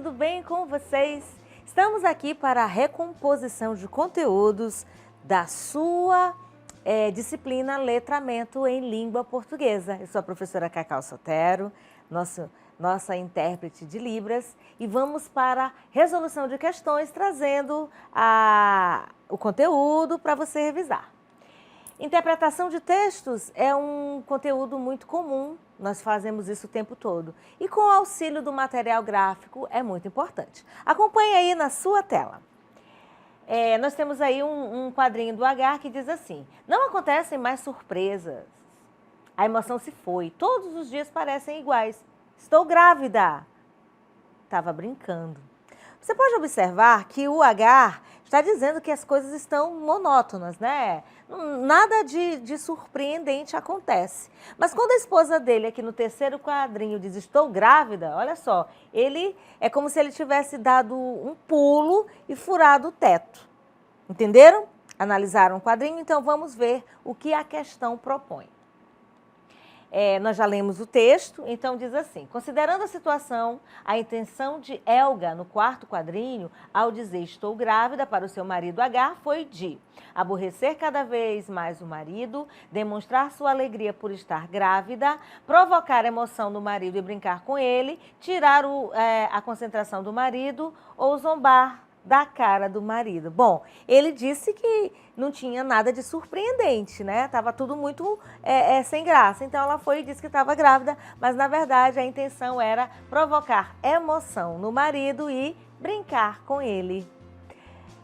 tudo bem com vocês? Estamos aqui para a recomposição de conteúdos da sua disciplina Letramento em Língua Portuguesa. Eu sou a professora Cacau Sotero, nossa intérprete de Libras, e vamos para a resolução de questões, trazendo o conteúdo para você revisar. Interpretação de textos é um conteúdo muito comum, nós fazemos isso o tempo todo. E com o auxílio do material gráfico é muito importante. Acompanhe aí na sua tela. Nós temos aí um quadrinho do Agar que diz assim: não acontecem mais surpresas. A emoção se foi, todos os dias parecem iguais. Estou grávida. Estava brincando. Você pode observar que o Agar está dizendo que as coisas estão monótonas, né? Nada de surpreendente acontece. Mas quando a esposa dele, aqui no terceiro quadrinho, diz estou grávida, olha só, ele é como se ele tivesse dado um pulo e furado o teto. Entenderam? Analisaram o quadrinho, então vamos ver o que a questão propõe. Nós já lemos o texto, então diz assim: considerando a situação, a intenção de Helga no quarto quadrinho, ao dizer estou grávida para o seu marido Agar, foi de aborrecer cada vez mais o marido, demonstrar sua alegria por estar grávida, provocar emoção no marido e brincar com ele, tirar a concentração do marido ou zombar da cara do marido. Bom, ele disse que não tinha nada de surpreendente, né? Tava tudo muito sem graça. Então ela foi e disse que estava grávida, mas na verdade a intenção era provocar emoção no marido e brincar com ele.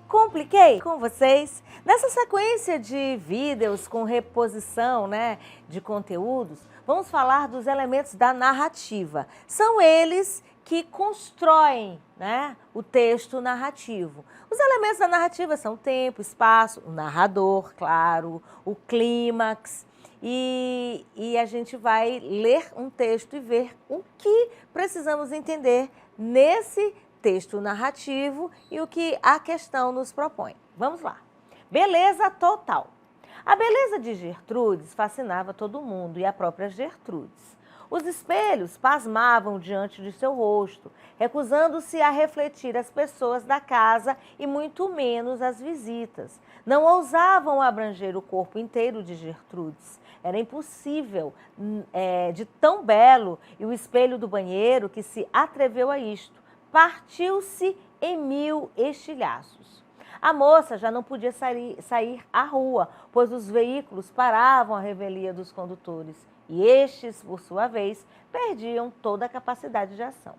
Compliquei com vocês? Nessa sequência de vídeos com reposição, né, de conteúdos, vamos falar dos elementos da narrativa. São eles que constroem, né, o texto narrativo. Os elementos da narrativa são o tempo, espaço, o narrador, claro, o clímax. E a gente vai ler um texto e ver o que precisamos entender nesse texto narrativo e o que a questão nos propõe. Vamos lá. Beleza total. A beleza de Gertrudes fascinava todo mundo e a própria Gertrudes. Os espelhos pasmavam diante de seu rosto, recusando-se a refletir as pessoas da casa e muito menos as visitas. Não ousavam abranger o corpo inteiro de Gertrudes. Era impossível, de tão belo, e o espelho do banheiro, que se atreveu a isto, partiu-se em 1000 estilhaços. A moça já não podia sair à rua, pois os veículos paravam à revelia dos condutores. E estes, por sua vez, perdiam toda a capacidade de ação.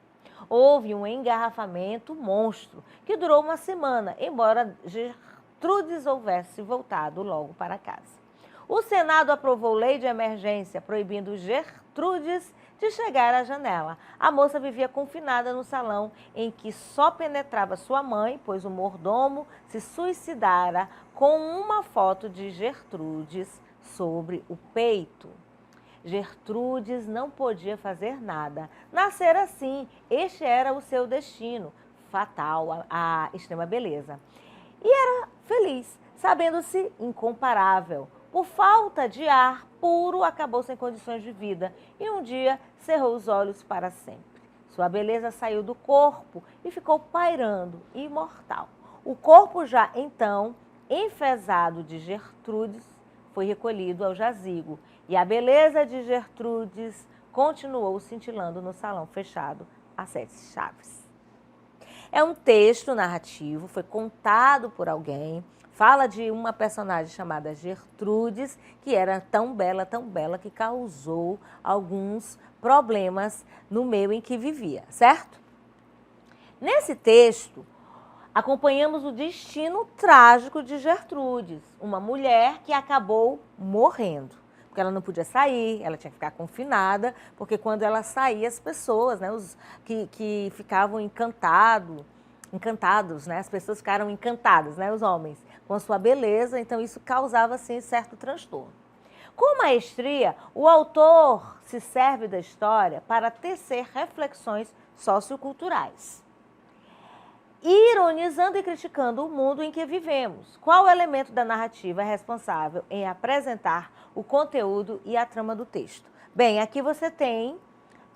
Houve um engarrafamento monstro, que durou uma semana, embora Gertrudes houvesse voltado logo para casa. O Senado aprovou lei de emergência, proibindo Gertrudes de chegar à janela. A moça vivia confinada no salão, em que só penetrava sua mãe, pois o mordomo se suicidara com uma foto de Gertrudes sobre o peito. Gertrudes não podia fazer nada. Nascer assim, este era o seu destino fatal, a extrema beleza. E era feliz, sabendo-se incomparável. Por falta de ar puro, acabou sem condições de vida e um dia cerrou os olhos para sempre. Sua beleza saiu do corpo e ficou pairando, imortal. O corpo já então enfesado de Gertrudes foi recolhido ao jazigo e a beleza de Gertrudes continuou cintilando no salão fechado a 7 chaves. É um texto narrativo, foi contado por alguém, fala de uma personagem chamada Gertrudes, que era tão bela que causou alguns problemas no meio em que vivia, certo? Nesse texto, acompanhamos o destino trágico de Gertrudes, uma mulher que acabou morrendo, porque ela não podia sair, ela tinha que ficar confinada, porque quando ela saía, as pessoas, né, os que ficavam encantados, né, as pessoas ficaram encantadas, né, os homens, com a sua beleza, então isso causava, assim, certo transtorno. Com maestria, o autor se serve da história para tecer reflexões socioculturais, ironizando e criticando o mundo em que vivemos. Qual elemento da narrativa é responsável em apresentar o conteúdo e a trama do texto? Bem, aqui você tem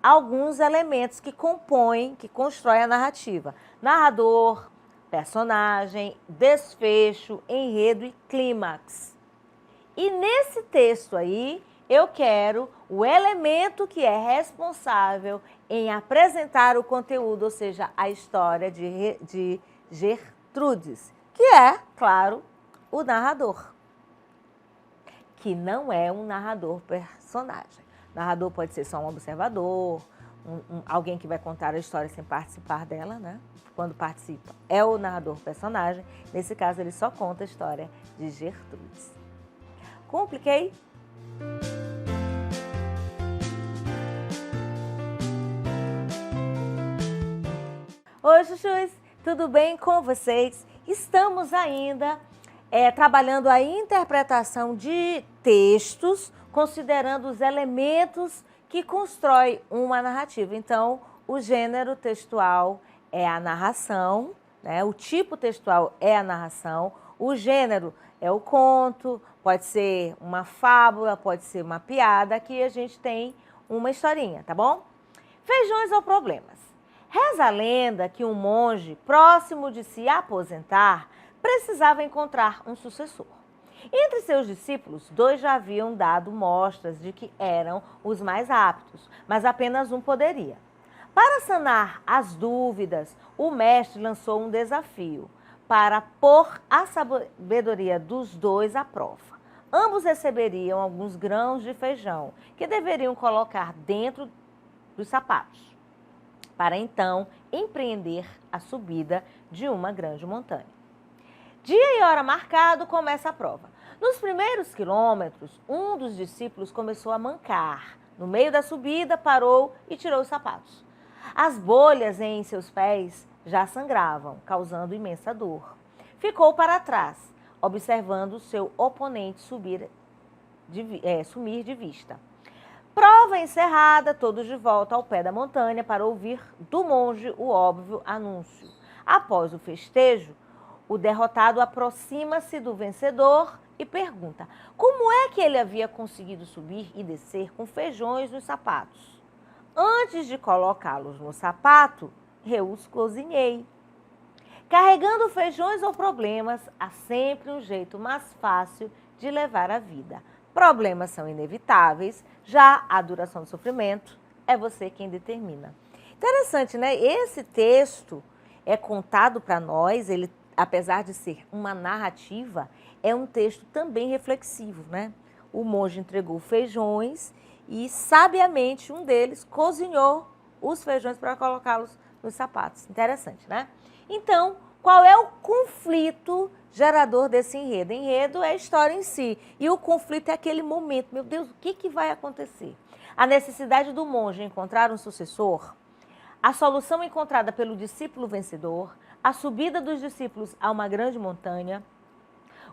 alguns elementos que compõem, que constroem a narrativa. Narrador, personagem, desfecho, enredo e clímax. E nesse texto aí, eu quero o elemento que é responsável em apresentar o conteúdo, ou seja, a história de Gertrudes, que é, claro, o narrador, que não é um narrador personagem. O narrador pode ser só um observador, alguém que vai contar a história sem participar dela, né? Quando participa, é o narrador personagem. Nesse caso, ele só conta a história de Gertrudes. Compliquei? Oi, chuchus! Tudo bem com vocês? Estamos ainda trabalhando a interpretação de textos, considerando os elementos que constroem uma narrativa. Então, o gênero textual é a narração, né? O tipo textual é a narração, o gênero é o conto, pode ser uma fábula, pode ser uma piada. Aqui a gente tem uma historinha, tá bom? Feijões ou problemas. Reza a lenda que um monge, próximo de se aposentar, precisava encontrar um sucessor. Entre seus discípulos, 2 já haviam dado mostras de que eram os mais aptos, mas apenas um poderia. Para sanar as dúvidas, o mestre lançou um desafio para pôr a sabedoria dos 2 à prova. Ambos receberiam alguns grãos de feijão que deveriam colocar dentro dos sapatos, para então empreender a subida de uma grande montanha. Dia e hora marcado, começa a prova. Nos primeiros quilômetros, um dos discípulos começou a mancar. No meio da subida, parou e tirou os sapatos. As bolhas em seus pés já sangravam, causando imensa dor. Ficou para trás, observando seu oponente sumir de vista. Prova encerrada, todos de volta ao pé da montanha para ouvir do monge o óbvio anúncio. Após o festejo, o derrotado aproxima-se do vencedor e pergunta como é que ele havia conseguido subir e descer com feijões nos sapatos. Antes de colocá-los no sapato, eu os cozinhei. Carregando feijões ou problemas, há sempre um jeito mais fácil de levar a vida. Problemas são inevitáveis, já a duração do sofrimento é você quem determina. Interessante, né? Esse texto é contado para nós, ele, apesar de ser uma narrativa, é um texto também reflexivo, né? O monge entregou feijões e, sabiamente, um deles cozinhou os feijões para colocá-los nos sapatos. Interessante, né? Então, qual é o conflito gerador desse enredo? Enredo é a história em si. E o conflito é aquele momento. Meu Deus, o que vai acontecer? A necessidade do monge encontrar um sucessor, a solução encontrada pelo discípulo vencedor, a subida dos discípulos a uma grande montanha,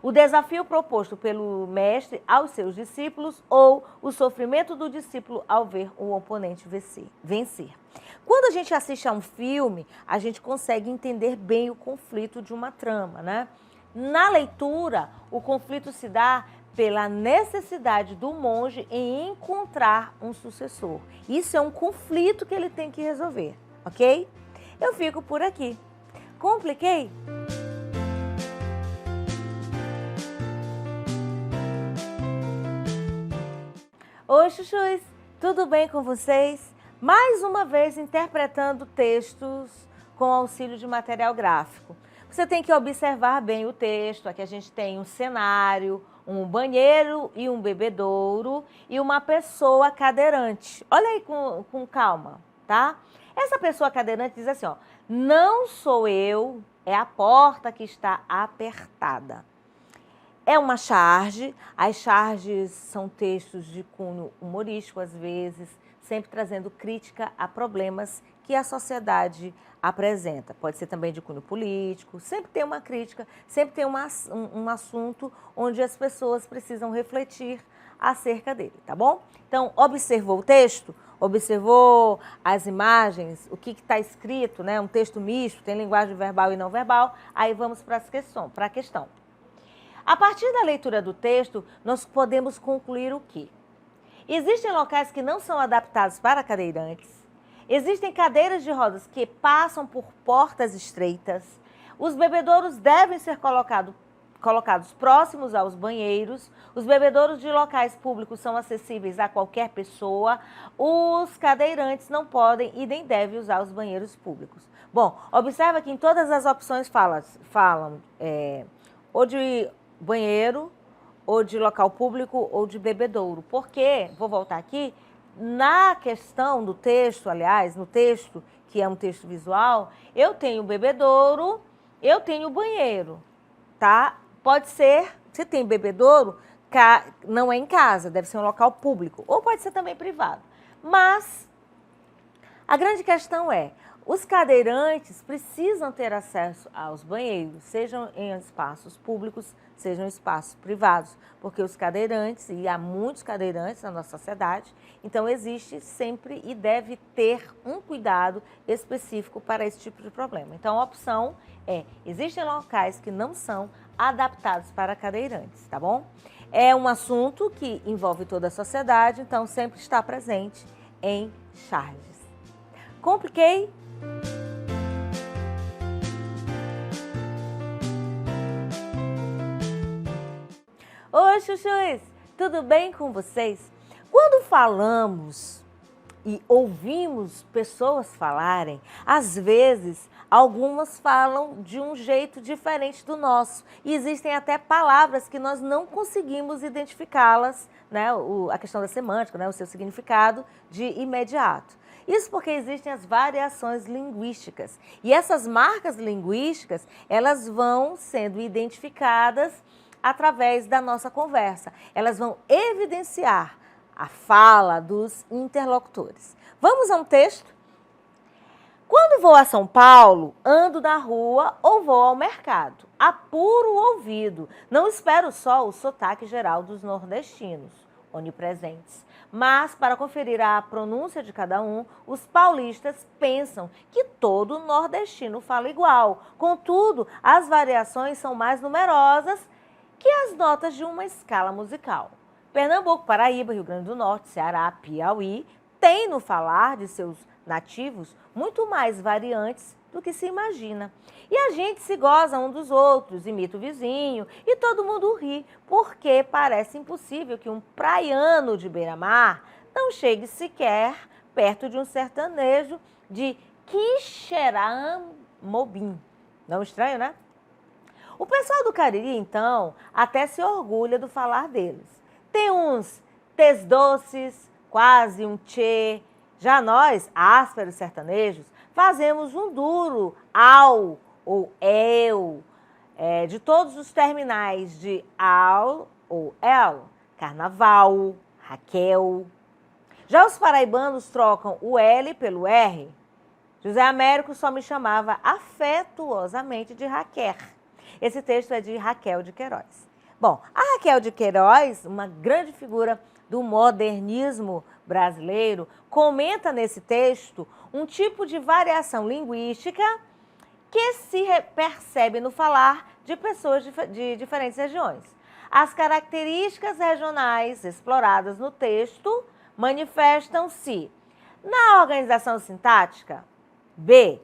o desafio proposto pelo mestre aos seus discípulos ou o sofrimento do discípulo ao ver o oponente vencer. Quando a gente assiste a um filme, a gente consegue entender bem o conflito de uma trama, né? Na leitura, o conflito se dá pela necessidade do monge em encontrar um sucessor. Isso é um conflito que ele tem que resolver, ok? Eu fico por aqui. Compliquei? Oi, chuchus! Tudo bem com vocês? Mais uma vez interpretando textos com auxílio de material gráfico. Você tem que observar bem o texto. Aqui a gente tem um cenário, um banheiro e um bebedouro e uma pessoa cadeirante. Olha aí com calma, tá? Essa pessoa cadeirante diz assim, ó, não sou eu, é a porta que está apertada. É uma charge, as charges são textos de cunho humorístico às vezes, sempre trazendo crítica a problemas que a sociedade apresenta. Pode ser também de cunho político, sempre tem uma crítica, sempre tem um assunto onde as pessoas precisam refletir acerca dele, tá bom? Então, observou o texto? Observou as imagens, o que está escrito, né? Um texto misto, tem linguagem verbal e não verbal, aí vamos para a questão. A partir da leitura do texto, nós podemos concluir o quê? Existem locais que não são adaptados para cadeirantes, Existem cadeiras de rodas que passam por portas estreitas. Os bebedouros devem ser colocados próximos aos banheiros. Os bebedouros de locais públicos são acessíveis a qualquer pessoa. Os cadeirantes não podem e nem devem usar os banheiros públicos. Bom, observa que em todas as opções falam ou de banheiro, ou de local público, ou de bebedouro. Porque, vou voltar aqui, na questão do texto, aliás, no texto, que é um texto visual, eu tenho bebedouro, eu tenho banheiro, tá? Pode ser, se tem bebedouro, não é em casa, deve ser um local público, ou pode ser também privado. Mas a grande questão é, os cadeirantes precisam ter acesso aos banheiros, sejam em espaços públicos, sejam em espaços privados, porque os cadeirantes, e há muitos cadeirantes na nossa sociedade, então existe sempre e deve ter um cuidado específico para esse tipo de problema. Então a opção é, existem locais que não são adaptados para cadeirantes, tá bom? É um assunto que envolve toda a sociedade, então sempre está presente em Charges. Compliquei? Oi, chuchus! Tudo bem com vocês? Quando falamos e ouvimos pessoas falarem, às vezes algumas falam de um jeito diferente do nosso. E existem até palavras que nós não conseguimos identificá-las, né? A questão da semântica, né? O seu significado de imediato. Isso porque existem as variações linguísticas. E essas marcas linguísticas, elas vão sendo identificadas através da nossa conversa. Elas vão evidenciar a fala dos interlocutores. Vamos a um texto? Quando vou a São Paulo, ando na rua ou vou ao mercado. Apuro o ouvido, não espero só o sotaque geral dos nordestinos, onipresentes. Mas, para conferir a pronúncia de cada um, os paulistas pensam que todo nordestino fala igual. Contudo, as variações são mais numerosas que as notas de uma escala musical. Pernambuco, Paraíba, Rio Grande do Norte, Ceará, Piauí têm no falar de seus nativos muito mais variantes do que se imagina. E a gente se goza um dos outros, imita o vizinho e todo mundo ri, porque parece impossível que um praiano de beira-mar não chegue sequer perto de um sertanejo de Quixeramobim. Não estranho, né? O pessoal do Cariri, então, até se orgulha do falar deles. Tem uns tes doces, quase um tchê. Já nós, ásperos sertanejos, fazemos um duro ao ou el, de todos os terminais de al ou el, carnaval, Raquel. Já os paraibanos trocam o L pelo R. José Américo só me chamava afetuosamente de Raquel. Esse texto é de Raquel de Queiroz. Bom, a Raquel de Queiroz, uma grande figura do modernismo brasileiro, comenta nesse texto um tipo de variação linguística que se percebe no falar de pessoas de diferentes regiões. As características regionais exploradas no texto manifestam-se na organização sintática, B,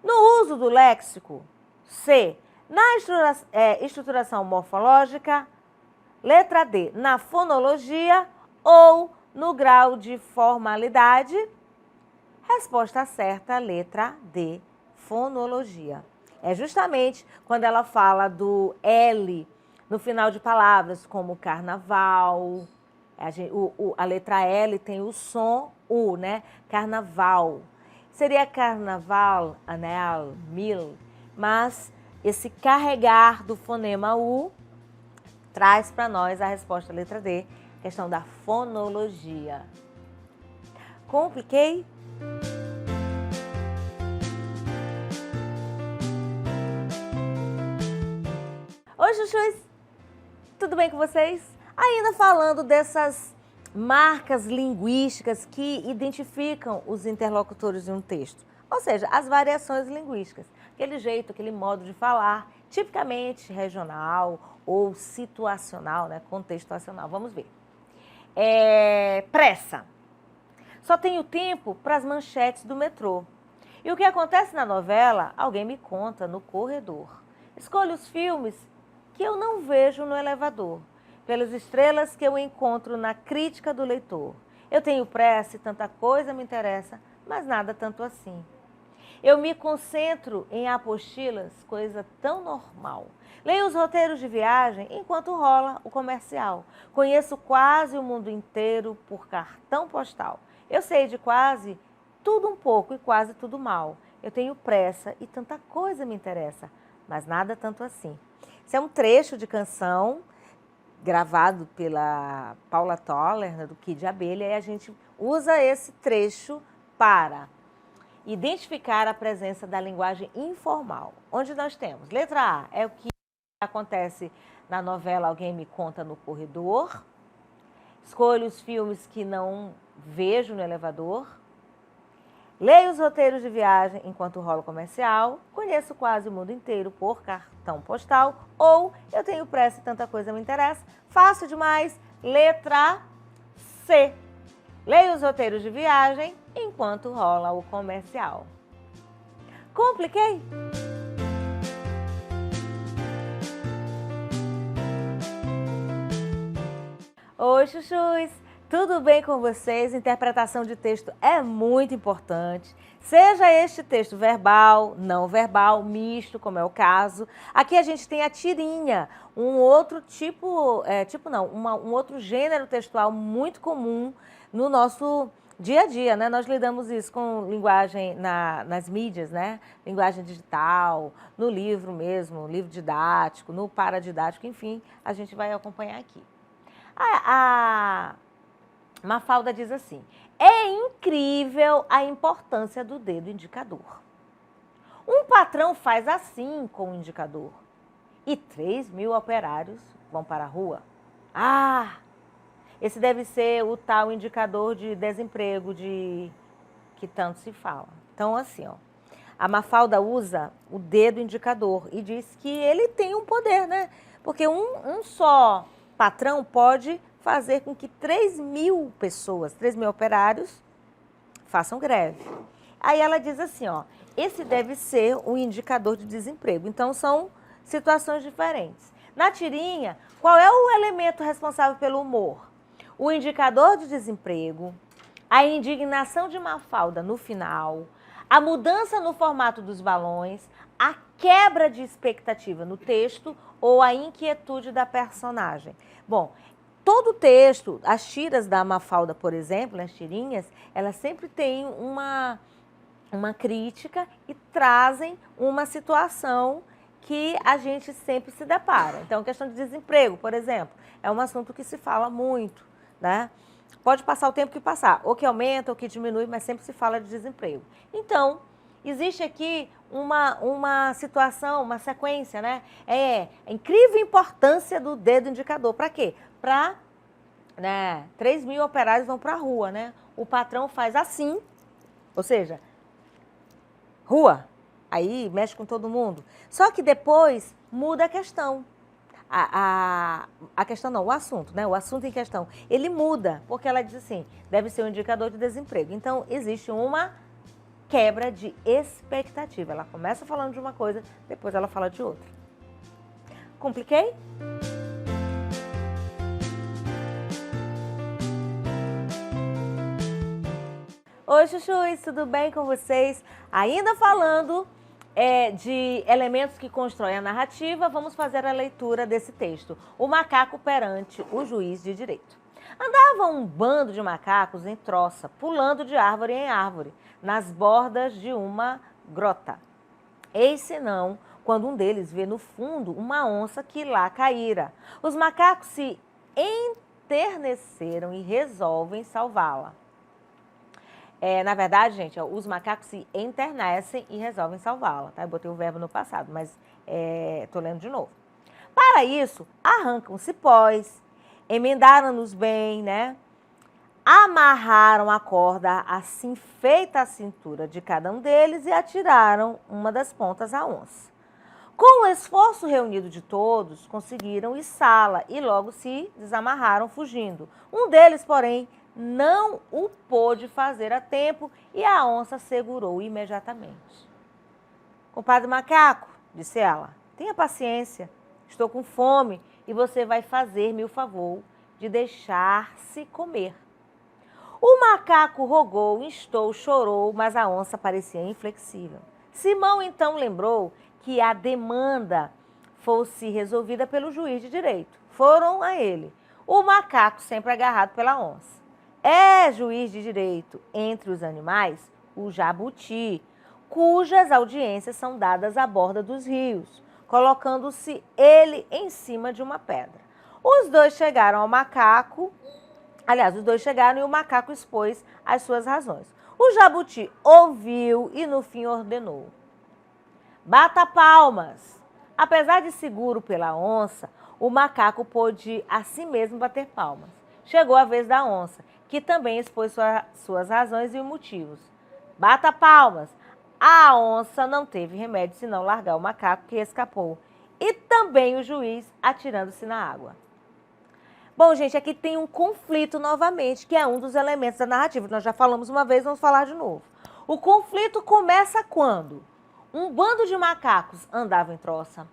no uso do léxico, C, na estruturação morfológica, letra D, na fonologia ou no grau de formalidade. Resposta certa, letra D, fonologia. É justamente quando ela fala do L no final de palavras, como carnaval. A letra L tem o som U, né? Carnaval. Seria carnaval, anel, mil, mas esse carregar do fonema U traz para nós a resposta letra D, questão da fonologia. Compliquei? Oi, chuchus! Tudo bem com vocês? Ainda falando dessas marcas linguísticas que identificam os interlocutores de um texto, ou seja, as variações linguísticas, aquele jeito, aquele modo de falar, tipicamente regional ou situacional, né, contextuacional. Vamos ver. Pressa. Só tenho tempo para as manchetes do metrô. E o que acontece na novela, alguém me conta no corredor. Escolho os filmes que eu não vejo no elevador, pelas estrelas que eu encontro na crítica do leitor. Eu tenho pressa e tanta coisa me interessa, mas nada tanto assim. Eu me concentro em apostilas, coisa tão normal. Leio os roteiros de viagem enquanto rola o comercial. Conheço quase o mundo inteiro por cartão postal. Eu sei de quase tudo um pouco e quase tudo mal. Eu tenho pressa e tanta coisa me interessa, mas nada tanto assim. Esse é um trecho de canção gravado pela Paula Toller, né, do Kid Abelha, e a gente usa esse trecho para identificar a presença da linguagem informal. Onde nós temos, letra A, é o que acontece na novela Alguém Me Conta no Corredor. Escolho os filmes que não vejo no elevador. Leio os roteiros de viagem enquanto rolo o comercial. Conheço quase o mundo inteiro por cartão postal. Ou eu tenho pressa e tanta coisa me interessa. Fácil demais. Letra C. Leio os roteiros de viagem enquanto rola o comercial. Compliquei? Oi, chuchus! Tudo bem com vocês? Interpretação de texto é muito importante. Seja este texto verbal, não verbal, misto, como é o caso. Aqui a gente tem a tirinha, um outro um outro gênero textual muito comum no nosso dia a dia, né? Nós lidamos isso com linguagem nas mídias, né? Linguagem digital, no livro mesmo, livro didático, no paradidático, enfim, a gente vai acompanhar aqui. A Mafalda diz assim: é incrível a importância do dedo indicador. Um patrão faz assim com o indicador e 3.000 operários vão para a rua. Ah, esse deve ser o tal indicador de desemprego que tanto se fala. Então, assim, ó, a Mafalda usa o dedo indicador e diz que ele tem um poder, né? Porque um só patrão pode fazer com que 3.000 pessoas, 3.000 operários, façam greve. Aí ela diz assim, ó, esse deve ser um indicador de desemprego. Então, são situações diferentes. Na tirinha, qual é o elemento responsável pelo humor? O indicador de desemprego, a indignação de Mafalda no final, a mudança no formato dos balões, a quebra de expectativa no texto ou a inquietude da personagem. Bom, todo o texto, as tiras da Mafalda, por exemplo, as tirinhas, elas sempre têm uma crítica e trazem uma situação que a gente sempre se depara. Então, questão de desemprego, por exemplo, é um assunto que se fala muito, né? Pode passar o tempo que passar, ou que aumenta, ou que diminui, mas sempre se fala de desemprego. Então, existe aqui uma situação, uma sequência, né? A incrível importância do dedo indicador. Para quê? Para 3.000 operários vão para a rua, né? O patrão faz assim, ou seja, rua, aí mexe com todo mundo. Só que depois muda a questão. A questão não, o assunto, né? O assunto em questão, ele muda, porque ela diz assim, deve ser um indicador de desemprego. Então, existe uma quebra de expectativa. Ela começa falando de uma coisa, depois ela fala de outra. Compliquei? Oi, chuchus, tudo bem com vocês? Ainda falando de elementos que constroem a narrativa, vamos fazer a leitura desse texto. O macaco perante o juiz de direito. Andava um bando de macacos em troça, pulando de árvore em árvore, nas bordas de uma grota. Eis senão, quando um deles vê no fundo uma onça que lá caíra. Os macacos se enterneceram e resolvem salvá-la. Na verdade, gente, os macacos se enternecem e resolvem salvá-la, tá? Eu botei o verbo no passado, mas estou lendo de novo. Para isso, arrancam cipós, emendaram-nos bem, né? Amarraram a corda assim feita à cintura de cada um deles e atiraram uma das pontas à onça. Com o esforço reunido de todos, conseguiram içá-la e logo se desamarraram fugindo. Um deles, porém, não o pôde fazer a tempo e a onça segurou imediatamente. Compadre Macaco, disse ela, tenha paciência, estou com fome e você vai fazer-me o favor de deixar-se comer. O macaco rogou, instou, chorou, mas a onça parecia inflexível. Simão então lembrou que a demanda fosse resolvida pelo juiz de direito. Foram a ele. O macaco sempre agarrado pela onça. É juiz de direito entre os animais o jabuti, cujas audiências são dadas à borda dos rios, colocando-se ele em cima de uma pedra. Os dois chegaram ao macaco. Aliás, os dois chegaram e o macaco expôs as suas razões. O jabuti ouviu e no fim ordenou: bata palmas. Apesar de seguro pela onça, o macaco pôde a si mesmo bater palmas. Chegou a vez da onça, que também expôs suas razões e os motivos. Bata palmas. A onça não teve remédio senão largar o macaco, que escapou. E também o juiz atirando-se na água. Bom, gente, aqui tem um conflito novamente, que é um dos elementos da narrativa. Nós já falamos uma vez, vamos falar de novo. O conflito começa quando um bando de macacos andava em troça.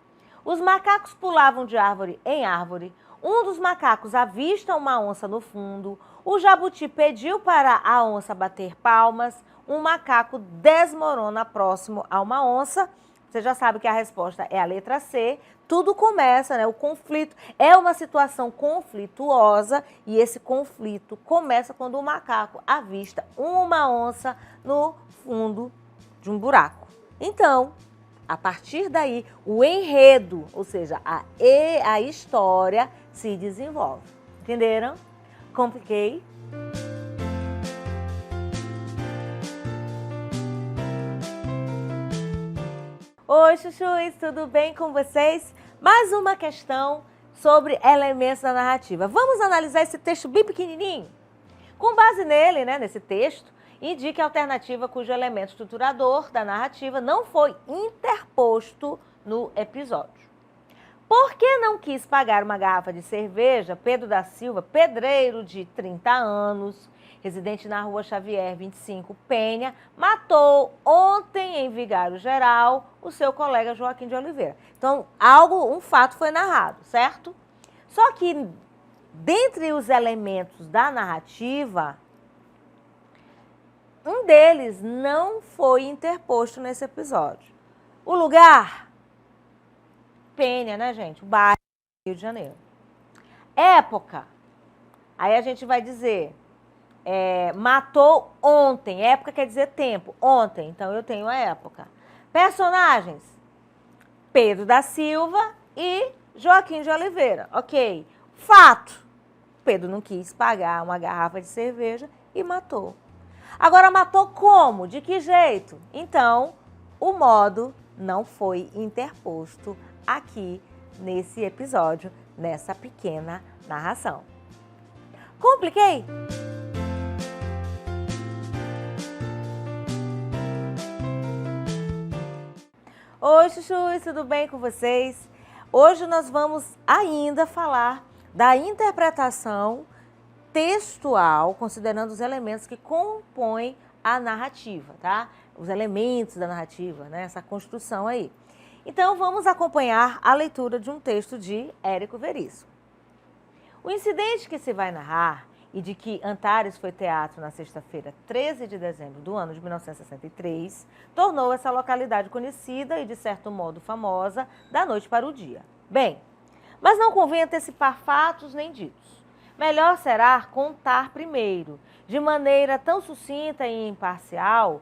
Os macacos pulavam de árvore em árvore. Um dos macacos avista uma onça no fundo. O jabuti pediu para a onça bater palmas. Um macaco desmorona próximo a uma onça. Você já sabe que a resposta é a letra C. Tudo começa, né? O conflito é uma situação conflituosa e esse conflito começa quando o macaco avista uma onça no fundo de um buraco. Então, a partir daí, o enredo, ou seja, a história se desenvolve. Entenderam? Compliquei? Oi, chuchus, tudo bem com vocês? Mais uma questão sobre elementos da narrativa. Vamos analisar esse texto bem pequenininho? Com base nele, né, nesse texto, indique a alternativa cujo elemento estruturador da narrativa não foi interposto no episódio. Por que não quis pagar uma garrafa de cerveja, Pedro da Silva, pedreiro de 30 anos, residente na Rua Xavier 25, Penha, matou ontem em Vigário Geral o seu colega Joaquim de Oliveira. Então, um fato foi narrado, certo? Só que, dentre os elementos da narrativa, um deles não foi interposto nesse episódio. O lugar? Penha, né, gente? O bairro do Rio de Janeiro. Época? Aí a gente vai dizer... matou ontem. Época quer dizer tempo. Ontem, então eu tenho a época. Personagens: Pedro da Silva e Joaquim de Oliveira. Ok. Fato: Pedro não quis pagar uma garrafa de cerveja e matou. Agora, matou como? De que jeito? Então, o modo não foi interposto aqui nesse episódio, nessa pequena narração. Compliquei? Oi, chuchus, tudo bem com vocês? Hoje nós vamos ainda falar da interpretação textual, considerando os elementos que compõem a narrativa, tá? Os elementos da narrativa, né? Essa construção aí. Então, vamos acompanhar a leitura de um texto de Érico Veríssimo. O incidente que se vai narrar e de que Antares foi teatro na sexta-feira, 13 de dezembro do ano de 1963, tornou essa localidade conhecida e, de certo modo, famosa da noite para o dia. Bem, mas não convém antecipar fatos nem ditos. Melhor será contar primeiro, de maneira tão sucinta e imparcial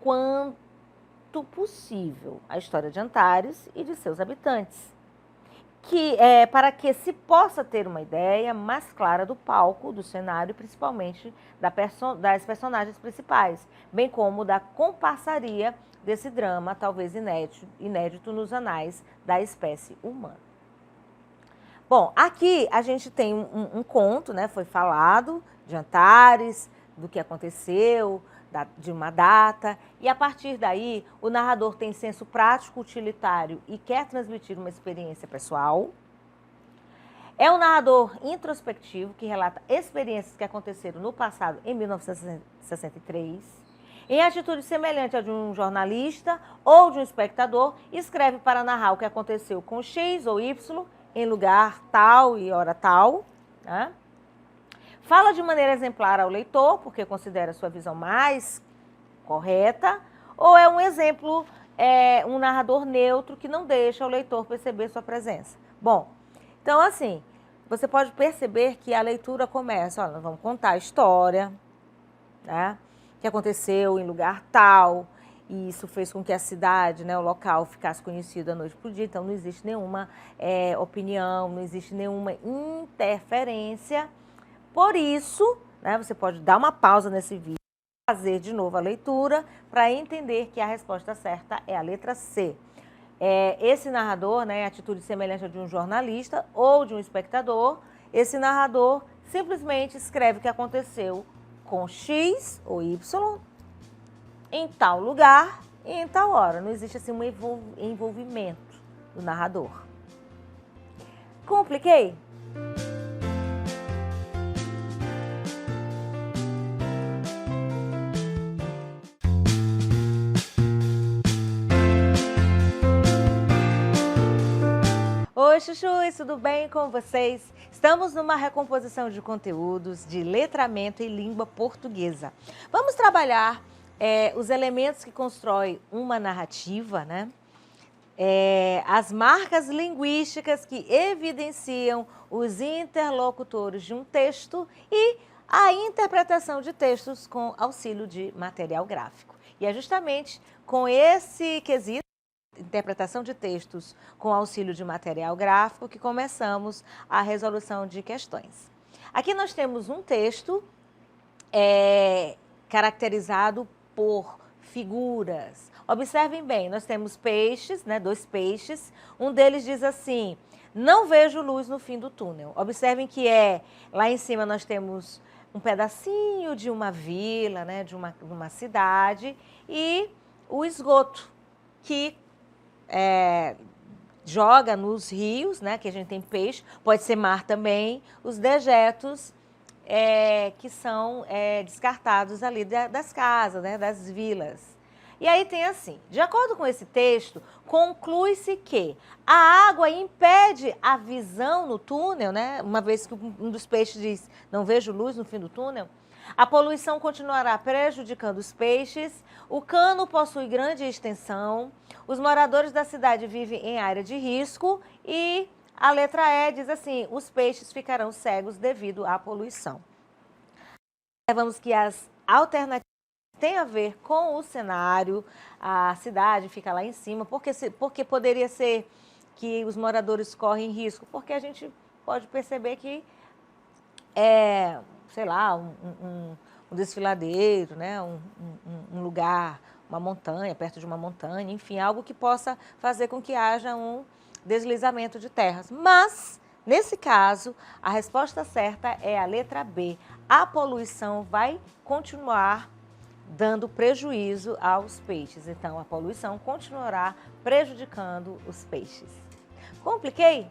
quanto possível, a história de Antares e de seus habitantes, para que se possa ter uma ideia mais clara do palco, do cenário, principalmente das personagens principais, bem como da comparsaria desse drama, talvez inédito nos anais da espécie humana. Bom, aqui a gente tem um conto, né? Foi falado de Antares, do que aconteceu, de uma data, e a partir daí o narrador tem senso prático, utilitário e quer transmitir uma experiência pessoal. É um narrador introspectivo que relata experiências que aconteceram no passado, em 1963. Em atitude semelhante à de um jornalista ou de um espectador, escreve para narrar o que aconteceu com X ou Y em lugar tal e hora tal, né? Fala de maneira exemplar ao leitor, porque considera sua visão mais correta, ou é um exemplo, um narrador neutro que não deixa o leitor perceber sua presença. Bom, então assim, você pode perceber que a leitura começa, olha, nós vamos contar a história, né, que aconteceu em lugar tal, e isso fez com que a cidade, né, o local, ficasse conhecido da noite para o dia, então não existe nenhuma opinião, não existe nenhuma interferência. Por isso, né, você pode dar uma pausa nesse vídeo, fazer de novo a leitura para entender que a resposta certa é a letra C. Esse narrador, né, atitude semelhante à de um jornalista ou de um espectador, esse narrador simplesmente escreve o que aconteceu com X ou Y em tal lugar e em tal hora. Não existe assim um envolvimento do narrador. Compliquei? Oi, chuchus, tudo bem com vocês? Estamos numa recomposição de conteúdos de letramento em língua portuguesa. Vamos trabalhar os elementos que constroem uma narrativa, né? As marcas linguísticas que evidenciam os interlocutores de um texto e a interpretação de textos com auxílio de material gráfico. E é justamente com esse quesito, interpretação de textos com auxílio de material gráfico, que começamos a resolução de questões. Aqui nós temos um texto caracterizado por figuras. Observem bem, nós temos peixes, né, 2 peixes, um deles diz assim, não vejo luz no fim do túnel. Observem que lá em cima nós temos um pedacinho de uma vila, né, de uma cidade, e o esgoto, que joga nos rios, né, que a gente tem peixe, pode ser mar também, os dejetos que são descartados ali das casas, né, das vilas. E aí tem assim, de acordo com esse texto, conclui-se que a água impede a visão no túnel, né, uma vez que um dos peixes diz, não vejo luz no fim do túnel, a poluição continuará prejudicando os peixes, o cano possui grande extensão, os moradores da cidade vivem em área de risco e a letra E diz assim, os peixes ficarão cegos devido à poluição. Observamos que as alternativas têm a ver com o cenário, a cidade fica lá em cima, porque poderia ser que os moradores correm risco, porque a gente pode perceber que sei lá, um desfiladeiro, né? um lugar, uma montanha, perto de uma montanha, enfim, algo que possa fazer com que haja um deslizamento de terras. Mas, nesse caso, a resposta certa é a letra B. A poluição vai continuar dando prejuízo aos peixes. Então, a poluição continuará prejudicando os peixes. Compliquei?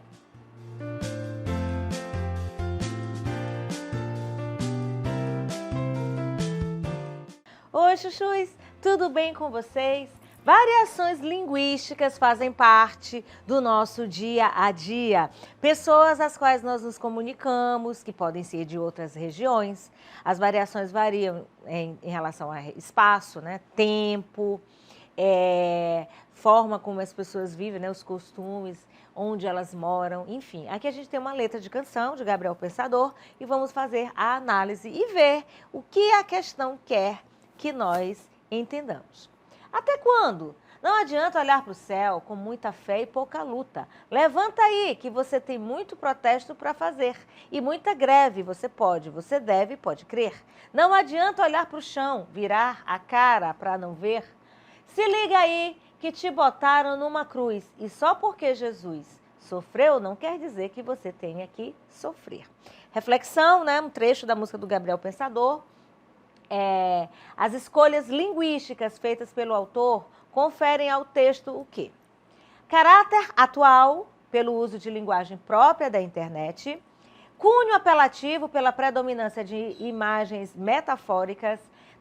Oi, chuchus, tudo bem com vocês? Variações linguísticas fazem parte do nosso dia a dia. Pessoas às quais nós nos comunicamos, que podem ser de outras regiões. As variações variam em relação a espaço, né? Tempo, forma como as pessoas vivem, né? Os costumes, onde elas moram, enfim. Aqui a gente tem uma letra de canção de Gabriel Pensador e vamos fazer a análise e ver o que a questão quer que nós entendamos. Até quando? Não adianta olhar para o céu com muita fé e pouca luta. Levanta aí, que você tem muito protesto para fazer. E muita greve, você deve, pode crer. Não adianta olhar para o chão, virar a cara para não ver. Se liga aí que te botaram numa cruz. E só porque Jesus sofreu, não quer dizer que você tenha que sofrer. Reflexão, né? Um trecho da música do Gabriel Pensador. As escolhas linguísticas feitas pelo autor conferem ao texto o quê? Caráter atual, pelo uso de linguagem própria da internet, cunho apelativo pela predominância de imagens metafóricas,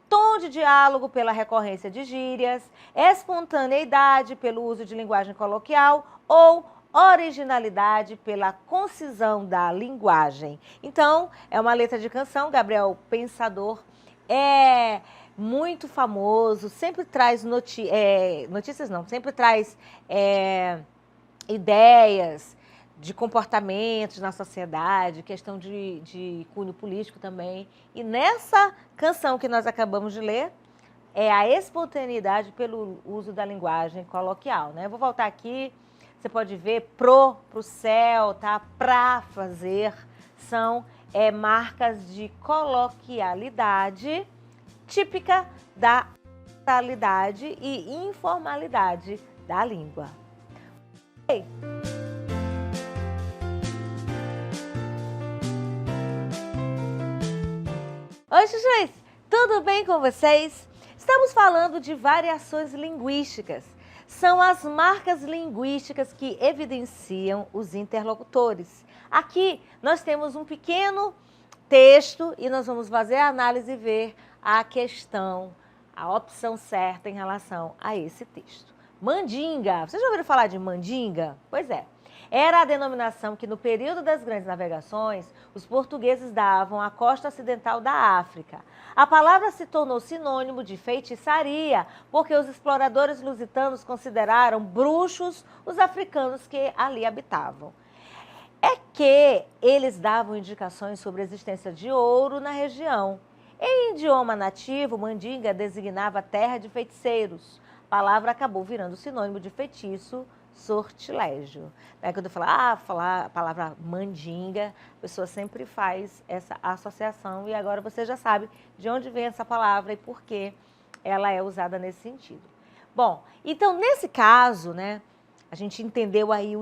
tom de diálogo pela recorrência de gírias, espontaneidade pelo uso de linguagem coloquial ou originalidade pela concisão da linguagem. Então, é uma letra de canção, Gabriel Pensador é muito famoso, sempre traz notícias não, sempre traz ideias de comportamentos na sociedade, questão de cunho político também. E nessa canção que nós acabamos de ler, é a espontaneidade pelo uso da linguagem coloquial, né? Eu vou voltar aqui, você pode ver pro céu, tá? Pra fazer, são marcas de coloquialidade típica da oralidade e informalidade da língua. Oi. Oi, chuchus! Tudo bem com vocês? Estamos falando de variações linguísticas. São as marcas linguísticas que evidenciam os interlocutores. Aqui nós temos um pequeno texto e nós vamos fazer a análise e ver a questão, a opção certa em relação a esse texto. Mandinga. Vocês já ouviram falar de mandinga? Pois é. Era a denominação que, no período das grandes navegações, os portugueses davam à costa ocidental da África. A palavra se tornou sinônimo de feitiçaria, porque os exploradores lusitanos consideraram bruxos os africanos que ali habitavam. É que eles davam indicações sobre a existência de ouro na região. Em idioma nativo, mandinga designava terra de feiticeiros. A palavra acabou virando sinônimo de feitiço, sortilégio. Quando eu falar a palavra mandinga, a pessoa sempre faz essa associação e agora você já sabe de onde vem essa palavra e por que ela é usada nesse sentido. Bom, então nesse caso, né, a gente entendeu aí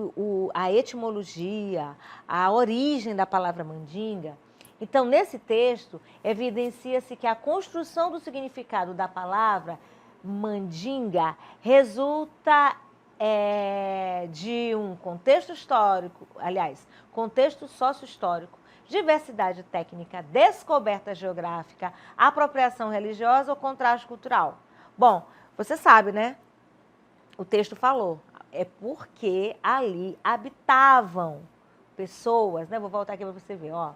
a etimologia, a origem da palavra mandinga. Então, nesse texto, evidencia-se que a construção do significado da palavra mandinga resulta de um contexto histórico, aliás, contexto sócio-histórico, diversidade técnica, descoberta geográfica, apropriação religiosa ou contraste cultural. Bom, você sabe, né? O texto falou, é porque ali habitavam pessoas, né? Vou voltar aqui para você ver, ó.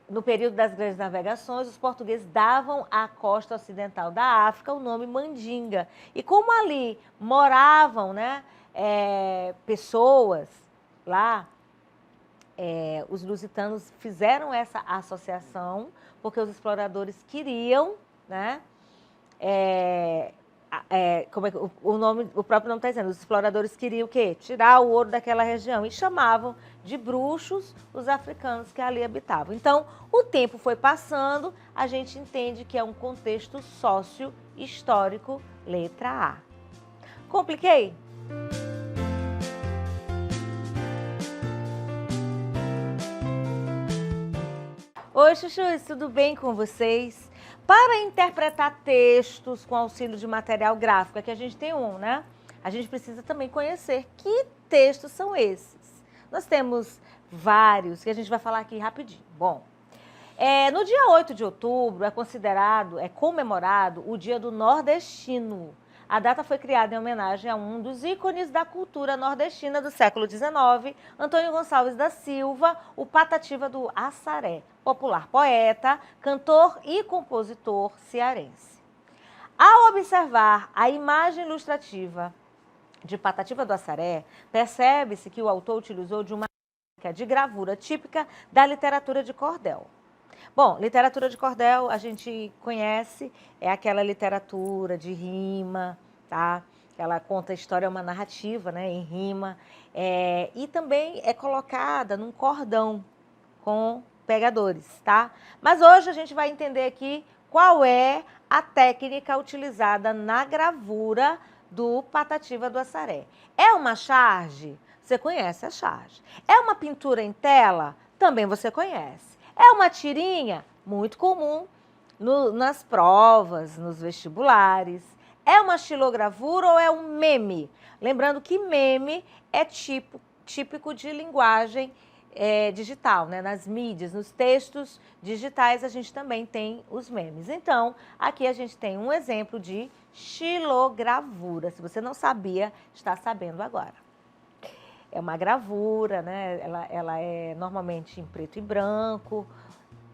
No período das grandes navegações, os portugueses davam à costa ocidental da África o nome mandinga. E como ali moravam, né, pessoas lá, os lusitanos fizeram essa associação porque os exploradores queriam, né, como é que o próprio nome está dizendo, os exploradores queriam o quê? Tirar o ouro daquela região e chamavam de bruxos os africanos que ali habitavam. Então, o tempo foi passando, a gente entende que é um contexto sócio-histórico, letra A. Compliquei? Oi, chuchus, tudo bem com vocês? Para interpretar textos com auxílio de material gráfico, aqui a gente tem né? A gente precisa também conhecer que textos são esses. Nós temos vários que a gente vai falar aqui rapidinho. Bom, no dia 8 de outubro é comemorado o Dia do Nordestino. A data foi criada em homenagem a um dos ícones da cultura nordestina do século XIX, Antônio Gonçalves da Silva, o Patativa do Assaré, popular poeta, cantor e compositor cearense. Ao observar a imagem ilustrativa de Patativa do Assaré, percebe-se que o autor utilizou de uma técnica de gravura típica da literatura de cordel. Bom, literatura de cordel a gente conhece, é aquela literatura de rima, tá? Ela conta a história, é uma narrativa, né, em rima, e também é colocada num cordão com pegadores, tá? Mas hoje a gente vai entender aqui qual é a técnica utilizada na gravura do Patativa do Assaré. É uma charge? Você conhece a charge. É uma pintura em tela? Também você conhece. É uma tirinha? Muito comum nas provas, nos vestibulares. É uma xilogravura ou é um meme? Lembrando que meme é típico de linguagem digital, né? Nas mídias, nos textos digitais, a gente também tem os memes. Então, aqui a gente tem um exemplo de xilogravura. Se você não sabia, está sabendo agora. É uma gravura, né? Ela é normalmente em preto e branco,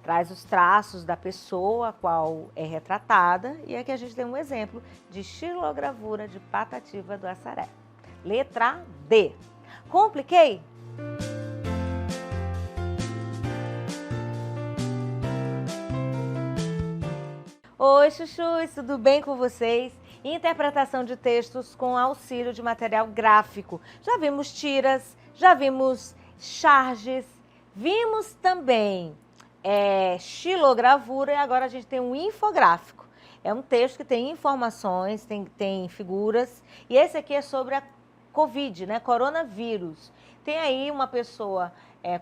traz os traços da pessoa a qual é retratada. E aqui a gente tem um exemplo de xilogravura de Patativa do Assaré. Letra D. Compliquei? Oi, chuchus, tudo bem com vocês? Interpretação de textos com auxílio de material gráfico. Já vimos tiras, já vimos charges, vimos também xilogravura e agora a gente tem um infográfico. É um texto que tem informações, tem figuras, e esse aqui é sobre a Covid, né? Coronavírus. Tem aí uma pessoa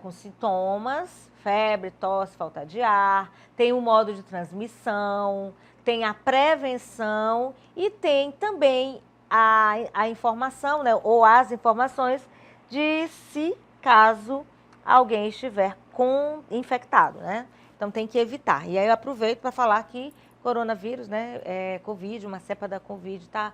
com sintomas, febre, tosse, falta de ar, tem um modo de transmissão, tem a prevenção e tem também a informação, né? Ou as informações de se caso alguém estiver infectado, né? Então tem que evitar. E aí eu aproveito para falar que coronavírus, né? Covid, uma cepa da Covid está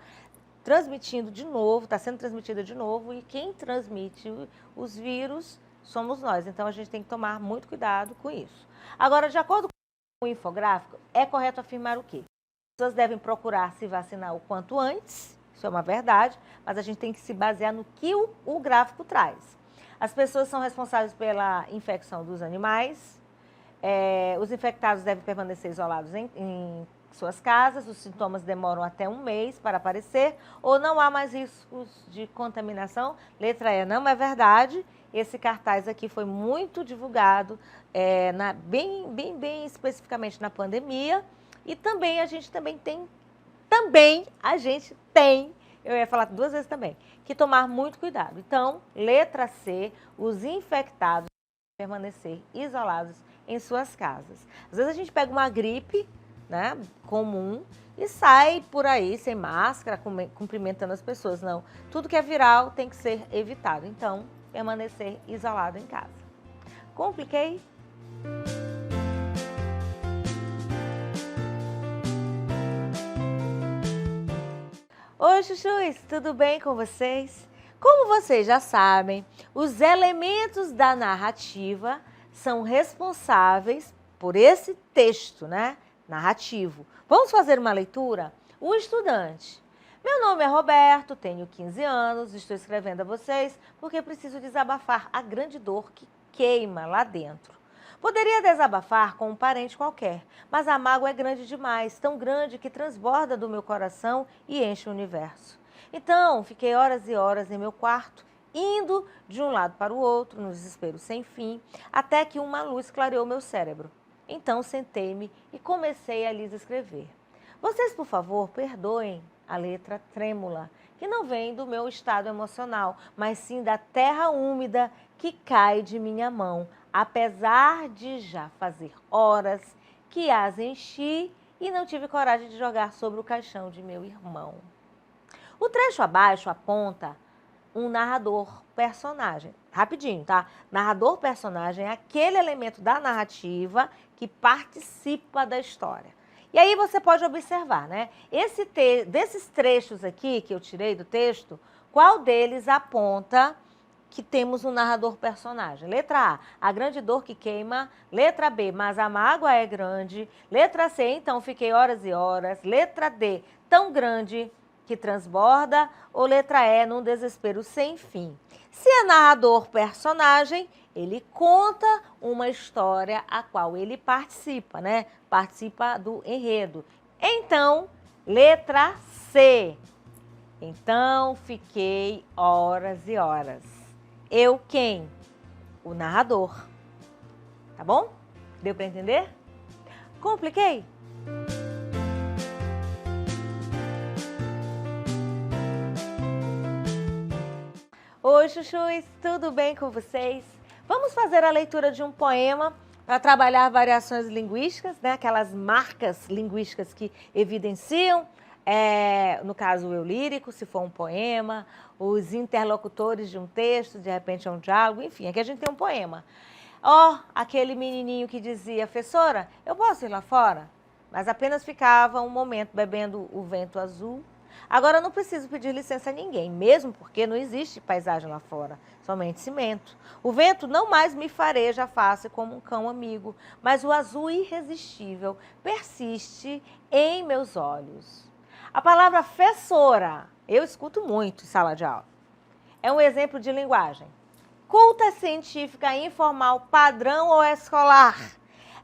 transmitindo de novo, está sendo transmitida de novo, e quem transmite os vírus somos nós. Então a gente tem que tomar muito cuidado com isso. Agora, de acordo com o infográfico, é correto afirmar o quê? As pessoas devem procurar se vacinar o quanto antes, isso é uma verdade, mas a gente tem que se basear no que o gráfico traz. As pessoas são responsáveis pela infecção dos animais, os infectados devem permanecer isolados em suas casas, os sintomas demoram até um mês para aparecer, ou não há mais riscos de contaminação. Letra E, não é verdade. Esse cartaz aqui foi muito divulgado, bem especificamente na pandemia, e também a gente tem, eu ia falar duas vezes também, que tomar muito cuidado. Então, letra C, os infectados devem permanecer isolados em suas casas. Às vezes a gente pega uma gripe, né, comum, e sai por aí sem máscara, cumprimentando as pessoas. Não, tudo que é viral tem que ser evitado. Então, permanecer isolado em casa. Compliquei? Oi, chuchus, tudo bem com vocês? Como vocês já sabem, os elementos da narrativa são responsáveis por esse texto, né? Narrativo. Vamos fazer uma leitura? O estudante. Meu nome é Roberto, tenho 15 anos, estou escrevendo a vocês porque preciso desabafar a grande dor que queima lá dentro. Poderia desabafar com um parente qualquer, mas a mágoa é grande demais, tão grande que transborda do meu coração e enche o universo. Então, fiquei horas e horas em meu quarto, indo de um lado para o outro, no desespero sem fim, até que uma luz clareou meu cérebro. Então, sentei-me e comecei a lhes escrever. Vocês, por favor, perdoem a letra trêmula, que não vem do meu estado emocional, mas sim da terra úmida que cai de minha mão, apesar de já fazer horas que as enchi e não tive coragem de jogar sobre o caixão de meu irmão. O trecho abaixo aponta um narrador-personagem. Rapidinho, tá? Narrador-personagem é aquele elemento da narrativa que participa da história. E aí você pode observar, né? Desses trechos aqui que eu tirei do texto, qual deles aponta que temos um narrador-personagem? Letra A grande dor que queima. Letra B, mas a mágoa é grande. Letra C, então fiquei horas e horas. Letra D, tão grande que transborda, ou letra E, num desespero sem fim. Se é narrador-personagem, ele conta uma história a qual ele participa, né? Participa do enredo. Então, letra C. Então, fiquei horas e horas. Eu quem? O narrador. Tá bom? Deu para entender? Compliquei? Oi, chuchus, tudo bem com vocês? Vamos fazer a leitura de um poema para trabalhar variações linguísticas, né? Aquelas marcas linguísticas que evidenciam no caso o eu lírico, se for um poema, os interlocutores de um texto, de repente é um diálogo, enfim, aqui a gente tem um poema. Aquele menininho que dizia, professora, eu posso ir lá fora? Mas apenas ficava um momento bebendo o vento azul. Agora eu não preciso pedir licença a ninguém, mesmo porque não existe paisagem lá fora, somente cimento. O vento não mais me fareja a face como um cão amigo, mas o azul irresistível persiste em meus olhos. A palavra fessora, eu escuto muito em sala de aula, é um exemplo de linguagem. Culta, científica, informal, padrão ou escolar.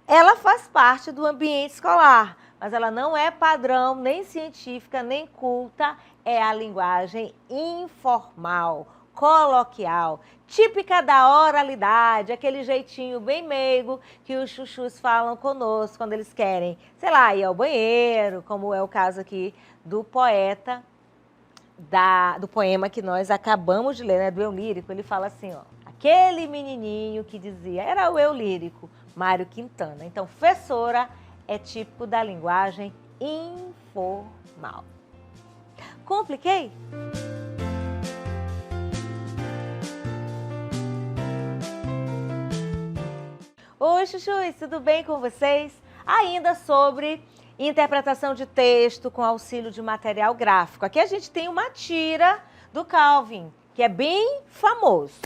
Ela faz parte do ambiente escolar, mas ela não é padrão, nem científica, nem culta, é a linguagem informal, coloquial, típica da oralidade, aquele jeitinho bem meigo que os chuchus falam conosco quando eles querem, sei lá, ir ao banheiro, como é o caso aqui do poeta, do poema que nós acabamos de ler, né, do eu lírico. Ele fala assim, aquele menininho que dizia, era o eu lírico, Mário Quintana. Então, fessora é típico da linguagem informal. Compliquei? Oi, chuchus, tudo bem com vocês? Ainda sobre interpretação de texto com auxílio de material gráfico. Aqui a gente tem uma tira do Calvin, que é bem famoso.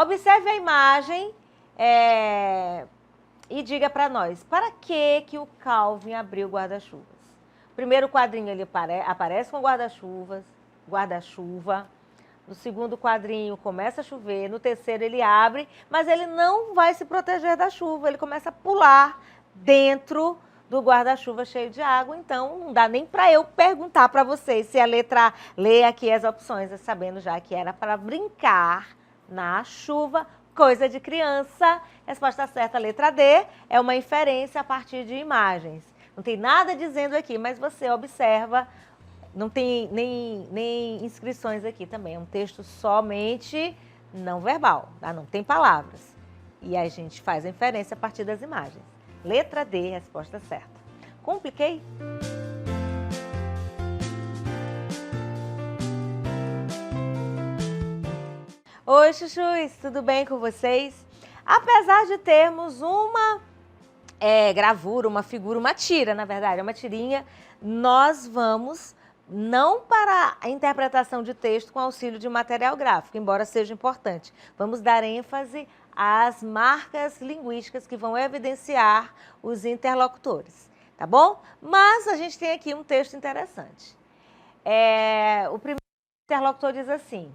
Observe a imagem e diga para nós, para que o Calvin abriu guarda-chuvas? Primeiro quadrinho ele aparece com guarda-chuva. No segundo quadrinho começa a chover, no terceiro ele abre, mas ele não vai se proteger da chuva, ele começa a pular dentro do guarda-chuva cheio de água, então não dá nem para eu perguntar para vocês se a letra A, lê aqui as opções, sabendo já que era para brincar na chuva, coisa de criança. Resposta certa, letra D, é uma inferência a partir de imagens. Não tem nada dizendo aqui, mas você observa, não tem nem inscrições aqui também, é um texto somente não verbal, tá? Não tem palavras. E a gente faz a inferência a partir das imagens. Letra D, resposta certa. Compliquei? Oi, chuchus, tudo bem com vocês? Apesar de termos uma gravura, uma figura, uma tira, na verdade, é uma tirinha, nós vamos não para a interpretação de texto com auxílio de material gráfico, embora seja importante. Vamos dar ênfase às marcas linguísticas que vão evidenciar os interlocutores, tá bom? Mas a gente tem aqui um texto interessante. O primeiro interlocutor diz assim: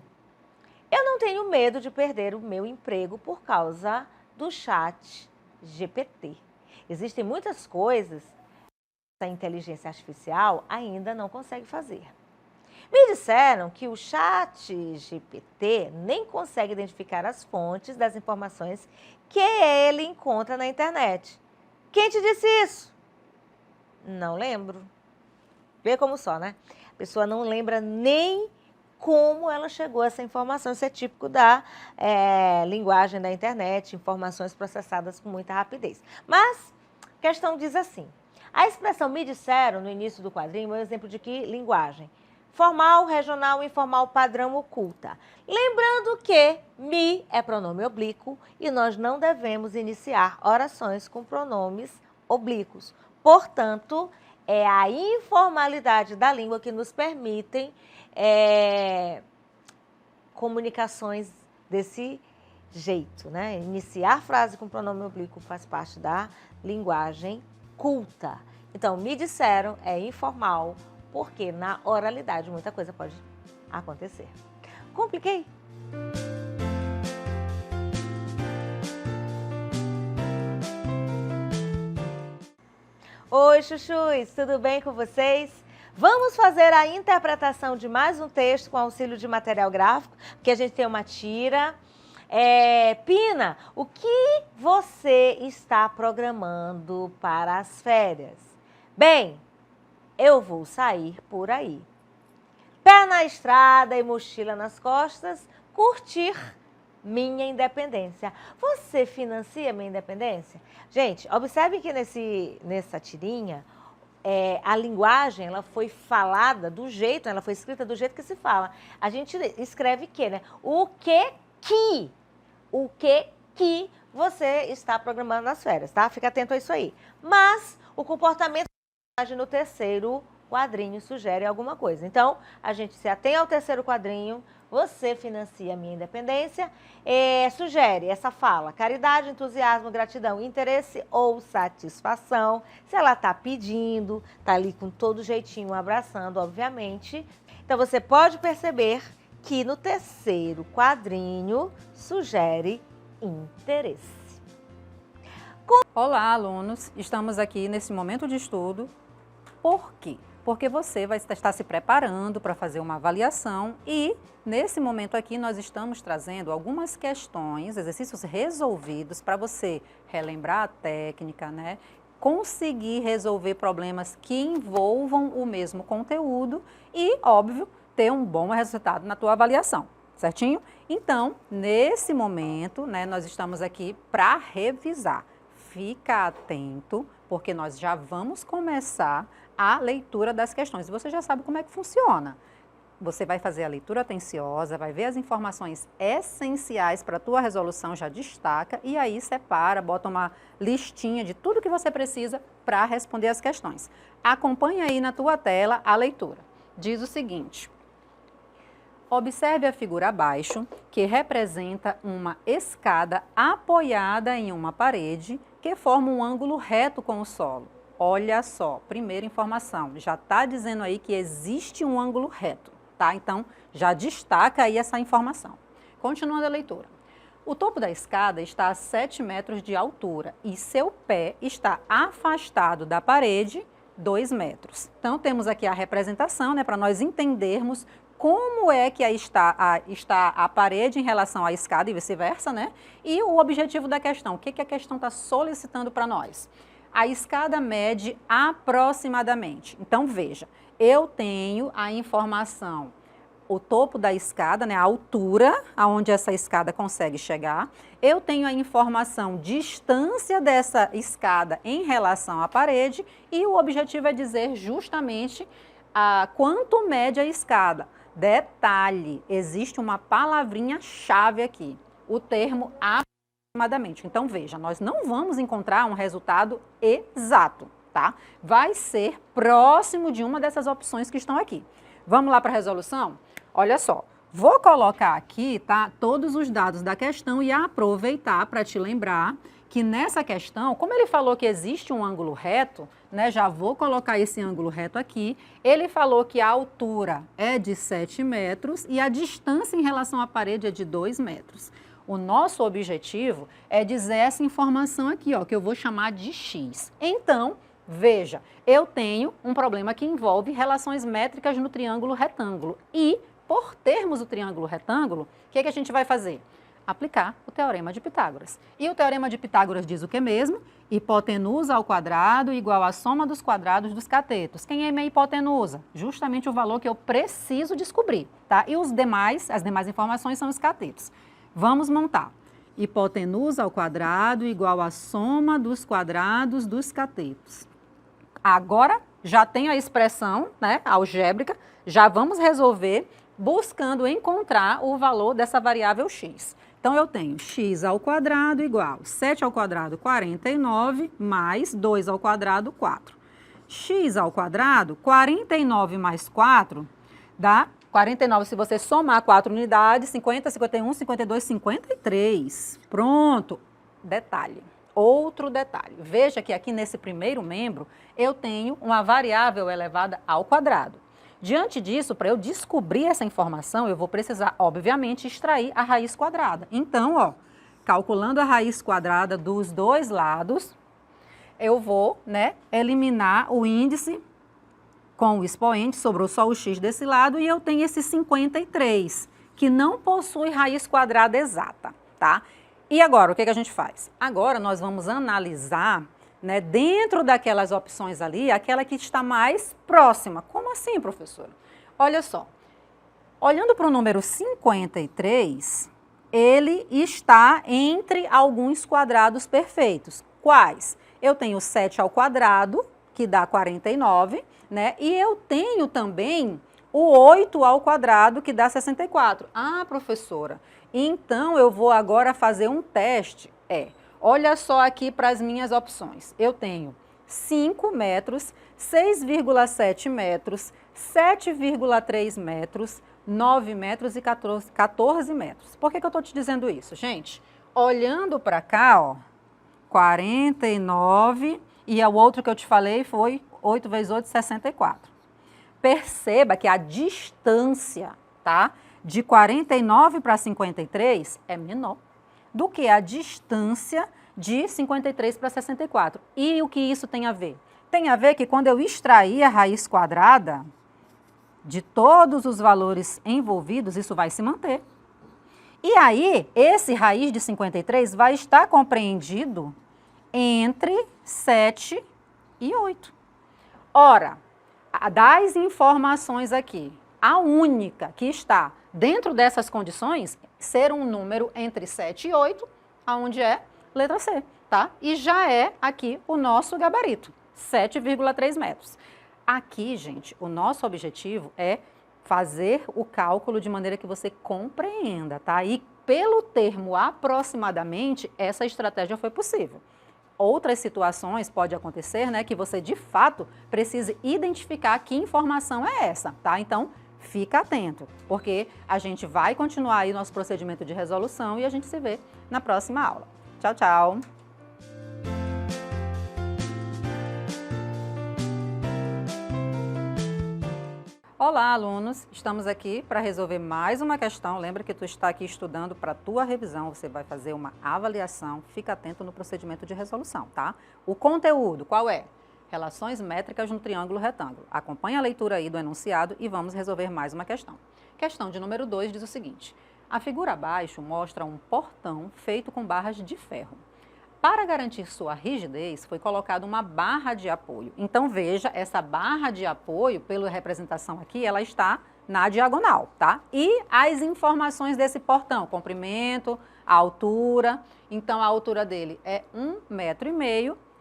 eu não tenho medo de perder o meu emprego por causa do chat GPT. Existem muitas coisas que a inteligência artificial ainda não consegue fazer. Me disseram que o chat GPT nem consegue identificar as fontes das informações que ele encontra na internet. Quem te disse isso? Não lembro. Vê como só, né? A pessoa não lembra nem como ela chegou a essa informação. Isso é típico da linguagem da internet, informações processadas com muita rapidez. Mas a questão diz assim: a expressão me disseram no início do quadrinho é um exemplo de que linguagem? Formal, regional, informal, padrão, oculta. Lembrando que me é pronome oblíquo e nós não devemos iniciar orações com pronomes oblíquos. Portanto, é a informalidade da língua que nos permitem comunicações desse jeito, né? Iniciar frase com pronome oblíquo faz parte da linguagem culta. Então, me disseram é informal, porque na oralidade muita coisa pode acontecer. Compliquei? Oi, chuchus, tudo bem com vocês? Vamos fazer a interpretação de mais um texto com auxílio de material gráfico, porque a gente tem uma tira. Pina, o que você está programando para as férias? Bem, eu vou sair por aí. Pé na estrada e mochila nas costas, curtir minha independência. Você financia minha independência? Gente, observe que nessa tirinha, a linguagem, ela foi falada do jeito, ela foi escrita do jeito que se fala. A gente escreve que, né? O que você está programando nas férias, tá? Fica atento a isso aí. Mas o comportamento no terceiro quadrinho sugere alguma coisa. Então, a gente se atém ao terceiro quadrinho, você financia a minha independência, sugere essa fala, caridade, entusiasmo, gratidão, interesse ou satisfação. Se ela está pedindo, está ali com todo jeitinho, abraçando, obviamente. Então, você pode perceber que no terceiro quadrinho sugere interesse. Olá, alunos! Estamos aqui nesse momento de estudo. Por quê? Porque você vai estar se preparando para fazer uma avaliação e, nesse momento aqui, nós estamos trazendo algumas questões, exercícios resolvidos para você relembrar a técnica, né? Conseguir resolver problemas que envolvam o mesmo conteúdo e, óbvio, ter um bom resultado na tua avaliação, certinho? Então, nesse momento, né, nós estamos aqui para revisar. Fica atento, porque nós já vamos começar a leitura das questões. Você já sabe como é que funciona. Você vai fazer a leitura atenciosa, vai ver as informações essenciais para a tua resolução, já destaca, e aí separa, bota uma listinha de tudo que você precisa para responder as questões. Acompanha aí na tua tela a leitura. Diz o seguinte: observe a figura abaixo, que representa uma escada apoiada em uma parede que forma um ângulo reto com o solo. Olha só, primeira informação, já está dizendo aí que existe um ângulo reto, tá? Então, já destaca aí essa informação. Continuando a leitura. O topo da escada está a 7 metros de altura e seu pé está afastado da parede 2 metros. Então, temos aqui a representação, né, para nós entendermos como é que está a parede em relação à escada e vice-versa, né? E o objetivo da questão, o que a questão está solicitando para nós? A escada mede aproximadamente. Então, veja, eu tenho a informação, o topo da escada, né, a altura aonde essa escada consegue chegar. Eu tenho a informação, distância dessa escada em relação à parede e o objetivo é dizer justamente quanto mede a escada. Detalhe, existe uma palavrinha-chave aqui, o termo aproximadamente. Então, veja, nós não vamos encontrar um resultado exato, tá? Vai ser próximo de uma dessas opções que estão aqui. Vamos lá para a resolução? Olha só, vou colocar aqui, tá, todos os dados da questão e aproveitar para te lembrar que nessa questão, como ele falou que existe um ângulo reto, né, já vou colocar esse ângulo reto aqui, ele falou que a altura é de 7 metros e a distância em relação à parede é de 2 metros. O nosso objetivo é dizer essa informação aqui, ó, que eu vou chamar de x. Então, veja, eu tenho um problema que envolve relações métricas no triângulo retângulo. E, por termos o triângulo retângulo, o que a gente vai fazer? Aplicar o Teorema de Pitágoras. E o Teorema de Pitágoras diz o que mesmo? Hipotenusa ao quadrado igual à soma dos quadrados dos catetos. Quem é minha hipotenusa? Justamente o valor que eu preciso descobrir, tá? E as demais informações são os catetos. Vamos montar. Hipotenusa ao quadrado igual à soma dos quadrados dos catetos. Agora, já tenho a expressão, né, algébrica, já vamos resolver buscando encontrar o valor dessa variável x. Então, eu tenho x ao quadrado igual 7 ao quadrado, 49, mais 2 ao quadrado, 4. X ao quadrado, 49 mais 4, dá 49, se você somar 4 unidades, 50, 51, 52, 53. Pronto. Detalhe. Outro detalhe. Veja que aqui nesse primeiro membro, eu tenho uma variável elevada ao quadrado. Diante disso, para eu descobrir essa informação, eu vou precisar, obviamente, extrair a raiz quadrada. Então, ó, calculando a raiz quadrada dos dois lados, eu vou, né, eliminar o índice com o expoente, sobrou só o x desse lado, e eu tenho esse 53, que não possui raiz quadrada exata, tá? E agora, o que a gente faz? Agora, nós vamos analisar, né, dentro daquelas opções ali, aquela que está mais próxima. Como assim, professora? Olha só, olhando para o número 53, ele está entre alguns quadrados perfeitos. Quais? Eu tenho 7 ao quadrado que dá 49, né? E eu tenho também o 8 ao quadrado, que dá 64. Ah, professora, então eu vou agora fazer um teste. Olha só aqui para as minhas opções. Eu tenho 5 metros, 6,7 metros, 7,3 metros, 9 metros e 14 metros. Por que eu estou te dizendo isso, gente? Olhando para cá, ó, 49, e o outro que eu te falei foi 8 vezes 8, 64. Perceba que a distância, tá, de 49 para 53 é menor do que a distância de 53 para 64. E o que isso tem a ver? Tem a ver que quando eu extrair a raiz quadrada de todos os valores envolvidos, isso vai se manter. E aí, esse raiz de 53 vai estar compreendido entre 7 e 8. Ora, das informações aqui, a única que está dentro dessas condições ser um número entre 7 e 8, aonde é letra C, tá? E já é aqui o nosso gabarito, 7,3 metros. Aqui, gente, o nosso objetivo é fazer o cálculo de maneira que você compreenda, tá? E pelo termo aproximadamente, essa estratégia foi possível. Outras situações pode acontecer, né, que você de fato precise identificar que informação é essa, tá? Então, fica atento, porque a gente vai continuar aí nosso procedimento de resolução e a gente se vê na próxima aula. Tchau, tchau! Olá, alunos! Estamos aqui para resolver mais uma questão. Lembra que tu está aqui estudando para a tua revisão, você vai fazer uma avaliação. Fica atento no procedimento de resolução, tá? O conteúdo, qual é? Relações métricas no triângulo retângulo. Acompanhe a leitura aí do enunciado e vamos resolver mais uma questão. Questão de número 2 diz o seguinte: a figura abaixo mostra um portão feito com barras de ferro. Para garantir sua rigidez, foi colocada uma barra de apoio. Então, veja, essa barra de apoio, pela representação aqui, ela está na diagonal, tá? E as informações desse portão, comprimento, a altura. Então, a altura dele é 1,5 metro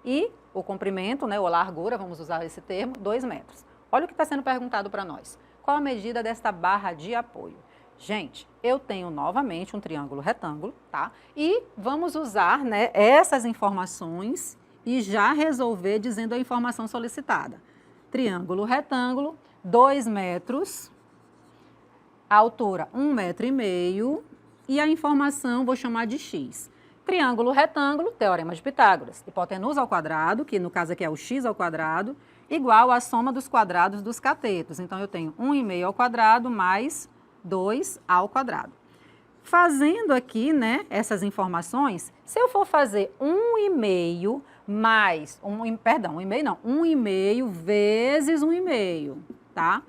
e o comprimento, né, ou a largura, vamos usar esse termo, 2 metros. Olha o que está sendo perguntado para nós. Qual a medida desta barra de apoio? Gente, eu tenho novamente um triângulo retângulo, tá? E vamos usar, né, essas informações e já resolver dizendo a informação solicitada. Triângulo retângulo, 2 metros, altura 1,5 metro e a informação vou chamar de x. Triângulo retângulo, teorema de Pitágoras. Hipotenusa ao quadrado, que no caso aqui é o x ao quadrado, igual à soma dos quadrados dos catetos. Então, eu tenho 1,5 ao quadrado mais 2 ao quadrado. Fazendo aqui, né, essas informações, se eu for fazer 1,5 mais, 1,5 vezes 1,5, tá?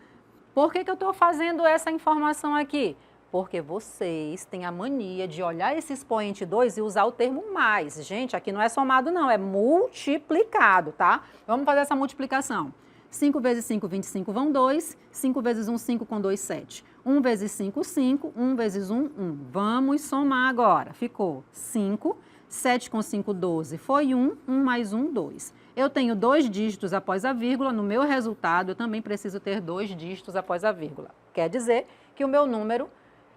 Por que eu estou fazendo essa informação aqui? Porque vocês têm a mania de olhar esse expoente 2 e usar o termo mais. Gente, aqui não é somado não, é multiplicado, tá? Vamos fazer essa multiplicação. 5 vezes 5, 25 vão 2. 5 vezes 1, 5 com 2, 7. 1 vezes 5, 5. 1 vezes 1, 1. Vamos somar agora. Ficou 5. 7 com 5, 12. Foi 1. 1 mais 1, 2. Eu tenho 2 dígitos após a vírgula. No meu resultado, eu também preciso ter 2 dígitos após a vírgula. Quer dizer que o meu número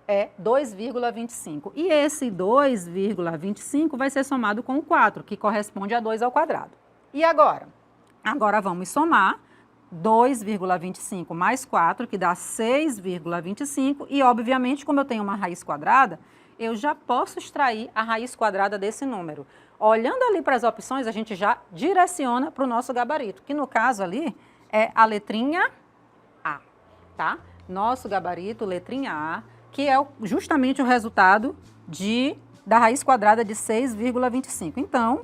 é 2,25. E esse 2,25 vai ser somado com o 4, que corresponde a 2 ao quadrado. E agora? Agora vamos somar 2,25 mais 4, que dá 6,25. E, obviamente, como eu tenho uma raiz quadrada, eu já posso extrair a raiz quadrada desse número. Olhando ali para as opções, a gente já direciona para o nosso gabarito, que no caso ali é a letrinha A, tá? Nosso gabarito, letrinha A, que é justamente o resultado da raiz quadrada de 6,25. Então,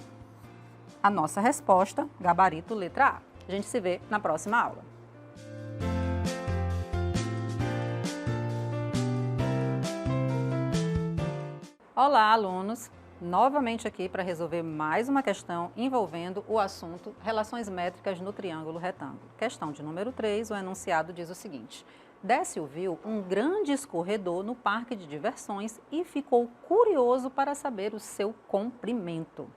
a nossa resposta, gabarito, letra A. A gente se vê na próxima aula. Olá, alunos! Novamente aqui para resolver mais uma questão envolvendo o assunto relações métricas no triângulo retângulo. Questão de número 3, o enunciado diz o seguinte: Décio viu um grande escorredor no parque de diversões e ficou curioso para saber o seu comprimento.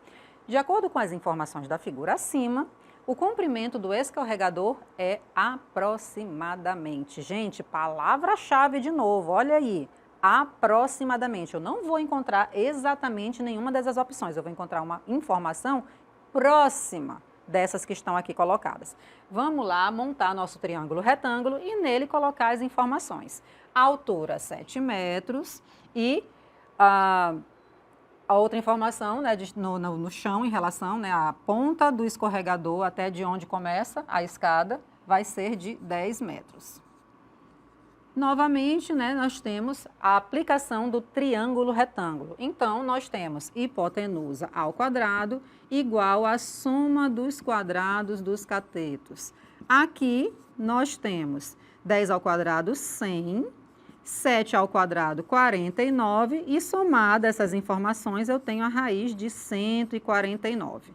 De acordo com as informações da figura acima, O comprimento do escorregador é aproximadamente. Gente, palavra-chave de novo, olha aí. Aproximadamente. Eu não vou encontrar exatamente nenhuma dessas opções. Eu vou encontrar uma informação próxima dessas que estão aqui colocadas. Vamos lá montar nosso triângulo retângulo e nele colocar as informações. Altura 7 metros e a outra informação, né, no chão em relação, né, à ponta do escorregador até de onde começa a escada vai ser de 10 metros. Novamente, né, nós temos a aplicação do triângulo retângulo. Então, nós temos hipotenusa ao quadrado igual à soma dos quadrados dos catetos. Aqui, nós temos 10 ao quadrado, 100, 7 ao quadrado, 49, e somada essas informações, eu tenho a raiz de 149.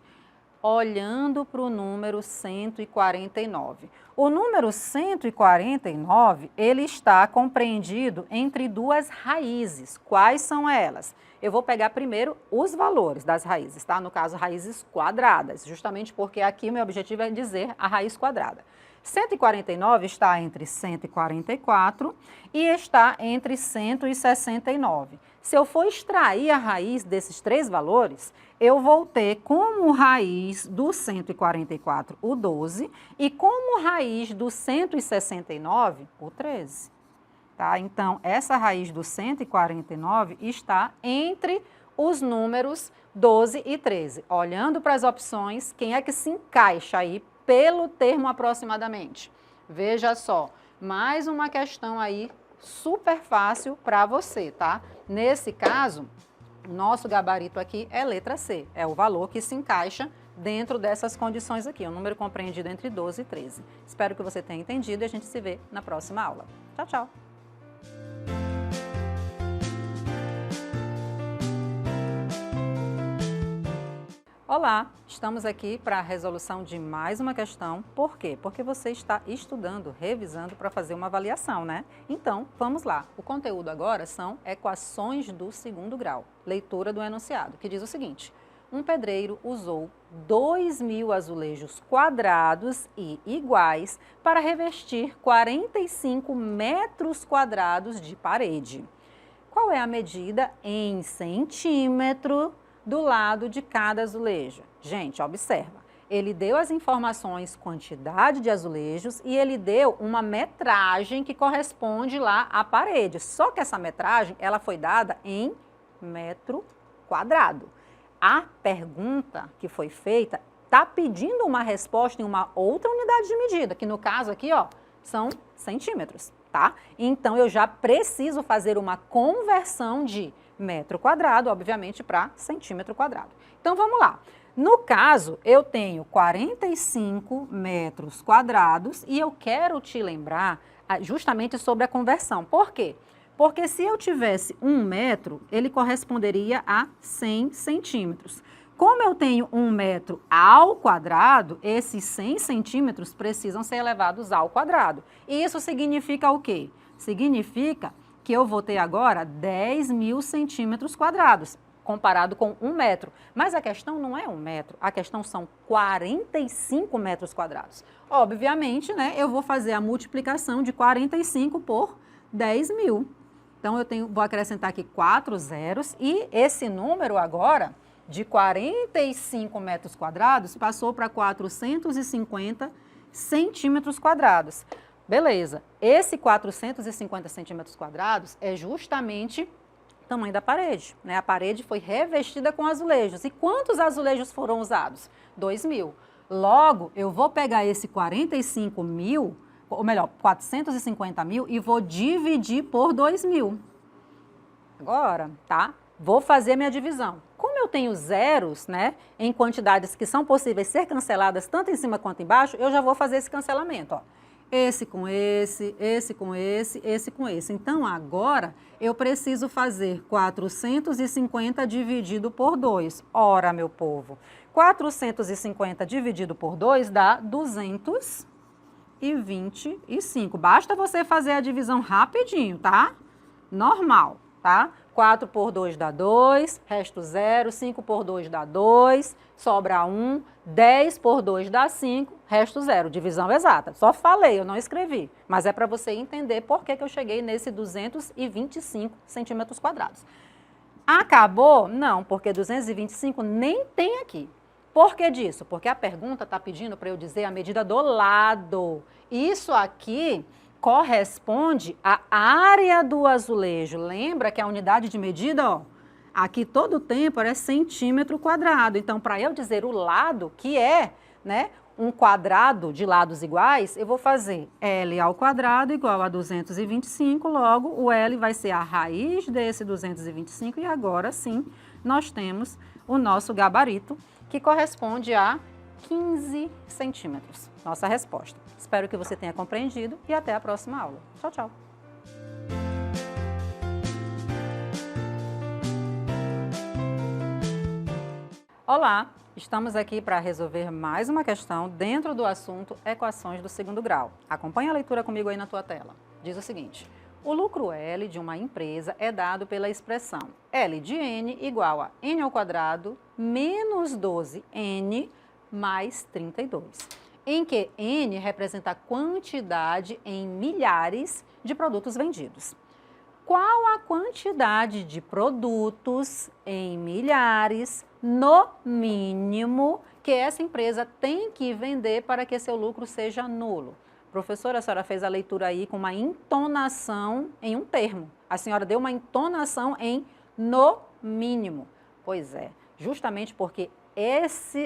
Olhando para o número 149. O número 149, ele está compreendido entre duas raízes. Quais são elas? Eu vou pegar primeiro os valores das raízes, tá? No caso, raízes quadradas, justamente porque aqui o meu objetivo é dizer a raiz quadrada. 149 está entre 144 e está entre 169. Se eu for extrair a raiz desses três valores, eu vou ter como raiz do 144 o 12 e como raiz do 169 o 13. Tá? Então, essa raiz do 149 está entre os números 12 e 13. Olhando para as opções, quem é que se encaixa aí pelo termo aproximadamente? Veja só, mais uma questão aí super fácil para você, tá? Nesse caso, nosso gabarito aqui é letra C, é o valor que se encaixa dentro dessas condições aqui, um número compreendido entre 12 e 13. Espero que você tenha entendido e a gente se vê na próxima aula. Tchau, tchau! Olá, estamos aqui para a resolução de mais uma questão. Por quê? Porque você está estudando, revisando para fazer uma avaliação, né? Então, vamos lá. O conteúdo agora são equações do segundo grau, leitura do enunciado, que diz o seguinte: um pedreiro usou 2.000 azulejos quadrados e iguais para revestir 45 metros quadrados de parede. Qual é a medida em centímetro do lado de cada azulejo? Gente, observa, ele deu as informações, quantidade de azulejos, e ele deu uma metragem que corresponde lá à parede. Só que essa metragem, ela foi dada em metro quadrado. A pergunta que foi feita está pedindo uma resposta em uma outra unidade de medida, que no caso aqui, ó, são centímetros, tá? Então, eu já preciso fazer uma conversão de metro quadrado, obviamente, para centímetro quadrado. Então, vamos lá. No caso, eu tenho 45 metros quadrados e eu quero te lembrar justamente sobre a conversão. Por quê? Porque se eu tivesse 1 metro, ele corresponderia a 100 centímetros. Como eu tenho 1 metro ao quadrado, esses 100 centímetros precisam ser elevados ao quadrado. E isso significa o quê? Significa que eu vou ter agora 10.000 centímetros quadrados, comparado com 1 metro. Mas a questão não é 1 metro, a questão são 45 metros quadrados. Obviamente, né, eu vou fazer a multiplicação de 45 por 10.000. Então, vou acrescentar aqui 4 zeros e esse número agora, de 45 metros quadrados, passou para 450 centímetros quadrados. Beleza, esse 450 centímetros quadrados é justamente o tamanho da parede, né? A parede foi revestida com azulejos. E quantos azulejos foram usados? 2.000. Logo, eu vou pegar esse 45.000, ou melhor, 450.000 e vou dividir por 2.000. Agora, tá? Vou fazer minha divisão. Como eu tenho zeros, né, em quantidades que são possíveis ser canceladas tanto em cima quanto embaixo, eu já vou fazer esse cancelamento, ó. Esse com esse, esse com esse, esse com esse. Então, agora, eu preciso fazer 450 dividido por 2. Ora, meu povo, 450 dividido por 2 dá 225. Basta você fazer a divisão rapidinho, tá? Normal, tá? 4 por 2 dá 2, resto 0, 5 por 2 dá 2, sobra 1, 10 por 2 dá 5, resto 0, divisão exata. Só falei, eu não escrevi, mas é para você entender por que eu cheguei nesse 225 centímetros quadrados. Acabou? Não, porque 225 nem tem aqui. Por que disso? Porque a pergunta está pedindo para eu dizer a medida do lado. Isso aqui corresponde à área do azulejo. Lembra que a unidade de medida, ó, aqui todo o tempo é centímetro quadrado. Então, para eu dizer o lado, que é, né, um quadrado de lados iguais, eu vou fazer L ao quadrado igual a 225, logo o L vai ser a raiz desse 225 e agora sim nós temos o nosso gabarito, que corresponde a 15 centímetros. Nossa resposta. Espero que você tenha compreendido e até a próxima aula. Tchau, tchau! Olá! Estamos aqui para resolver mais uma questão dentro do assunto equações do segundo grau. Acompanhe a leitura comigo aí na tua tela. Diz o seguinte: o lucro L de uma empresa é dado pela expressão L de N igual a N ao quadrado menos 12N mais 32, em que N representa a quantidade em milhares de produtos vendidos. Qual a quantidade de produtos em milhares, no mínimo, que essa empresa tem que vender para que seu lucro seja nulo? Professora, a senhora fez a leitura aí com uma entonação em um termo. A senhora deu uma entonação em no mínimo. Pois é, justamente porque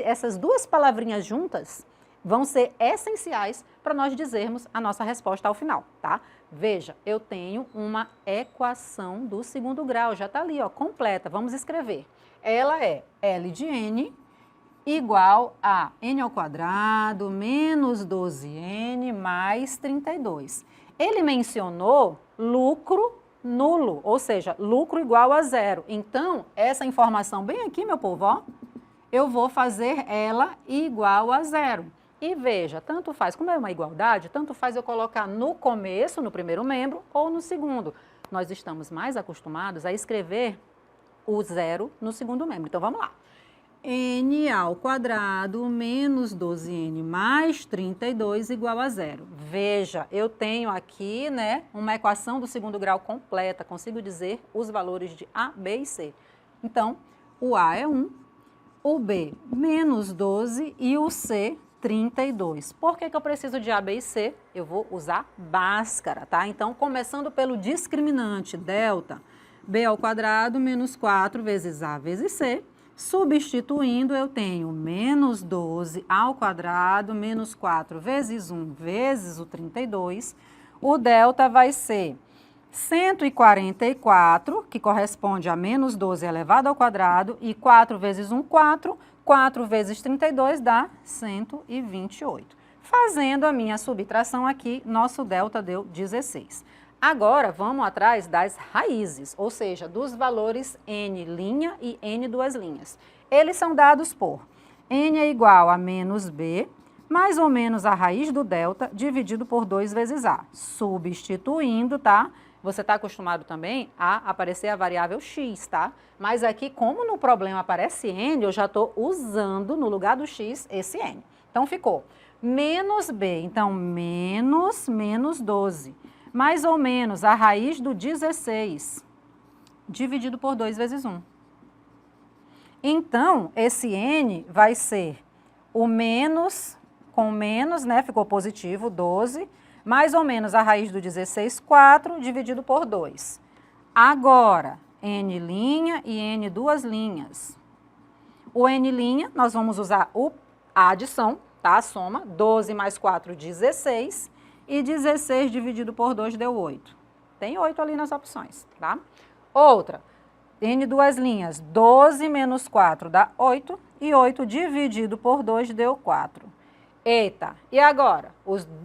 essas duas palavrinhas juntas vão ser essenciais para nós dizermos a nossa resposta ao final, tá? Veja, eu tenho uma equação do segundo grau, já está ali, ó, completa. Vamos escrever. Ela é L de N igual a N ao quadrado menos 12N mais 32. Ele mencionou lucro nulo, ou seja, lucro igual a zero. Então, essa informação bem aqui, meu povo, ó, eu vou fazer ela igual a zero. E veja, tanto faz, como é uma igualdade, tanto faz eu colocar no começo, no primeiro membro, ou no segundo. Nós estamos mais acostumados a escrever o zero no segundo membro. Então, vamos lá. N ao quadrado menos 12N mais 32 igual a zero. Veja, eu tenho aqui, né, uma equação do segundo grau completa. Consigo dizer os valores de A, B e C. Então, o A é 1, o B menos 12 e o C 32. Por que eu preciso de A, B e C? Eu vou usar Bhaskara, tá? Então, começando pelo discriminante, delta, B ao quadrado menos 4 vezes A vezes C. Substituindo, eu tenho menos 12 ao quadrado menos 4 vezes 1 vezes o 32. O delta vai ser 144, que corresponde a menos 12 elevado ao quadrado, e 4 vezes 1, 4. 4 vezes 32 dá 128. Fazendo a minha subtração aqui, nosso delta deu 16. Agora, vamos atrás das raízes, ou seja, dos valores N' e N duas linhas. Eles são dados por N é igual a menos B, mais ou menos a raiz do delta, dividido por 2 vezes A. Substituindo, tá? Você está acostumado também a aparecer a variável x, tá? Mas aqui, como no problema aparece n, eu já estou usando no lugar do x esse n. Então, ficou menos b, então menos 12. Mais ou menos a raiz do 16, dividido por 2 vezes 1. Então, esse n vai ser o menos, com menos, né? Ficou positivo, 12. Mais ou menos a raiz do 16, 4, dividido por 2. Agora, n' e n duas linhas. O n', nós vamos usar a adição, tá? A soma, 12 mais 4, 16. E 16 dividido por 2 deu 8. Tem 8 ali nas opções, tá? Outra, n duas linhas, 12 menos 4 dá 8. E 8 dividido por 2 deu 4. Eita, e agora?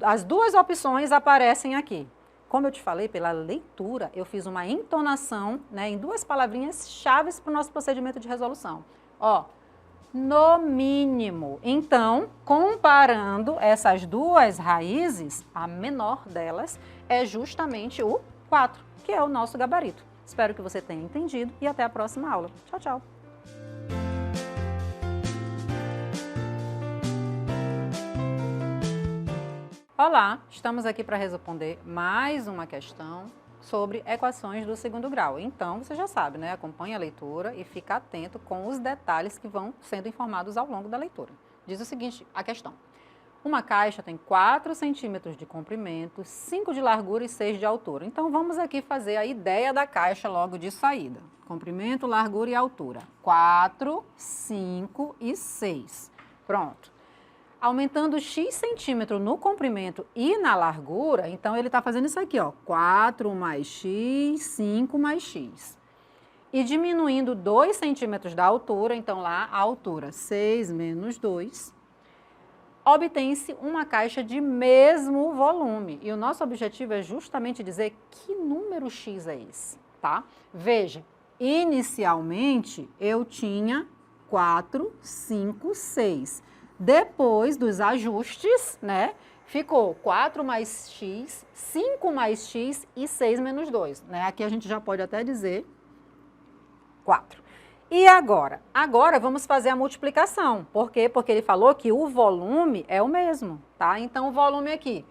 As duas opções aparecem aqui. Como eu te falei, pela leitura, eu fiz uma entonação, né, em duas palavrinhas chaves para o nosso procedimento de resolução. Ó, no mínimo. Então, comparando essas duas raízes, a menor delas é justamente o 4, que é o nosso gabarito. Espero que você tenha entendido e até a próxima aula. Tchau, tchau! Olá, estamos aqui para responder mais uma questão sobre equações do segundo grau. Então, você já sabe, né? Acompanhe a leitura e fica atento com os detalhes que vão sendo informados ao longo da leitura. Diz o seguinte, a questão. Uma caixa tem 4 centímetros de comprimento, 5 de largura e 6 de altura. Então, vamos aqui fazer a ideia da caixa logo de saída. Comprimento, largura e altura. 4, 5 e 6. Pronto. Aumentando x centímetro no comprimento e na largura, então ele está fazendo isso aqui, ó, 4 mais x, 5 mais x. E diminuindo 2 centímetros da altura, então lá a altura 6 menos 2, obtém-se uma caixa de mesmo volume. E o nosso objetivo é justamente dizer que número x é esse, tá? Veja, inicialmente eu tinha 4, 5, 6. Depois dos ajustes, né, ficou 4 mais x, 5 mais x e 6 menos 2. Né? Aqui a gente já pode até dizer 4. E agora? Agora vamos fazer a multiplicação. Por quê? Porque ele falou que o volume é o mesmo, tá? Então o volume aqui,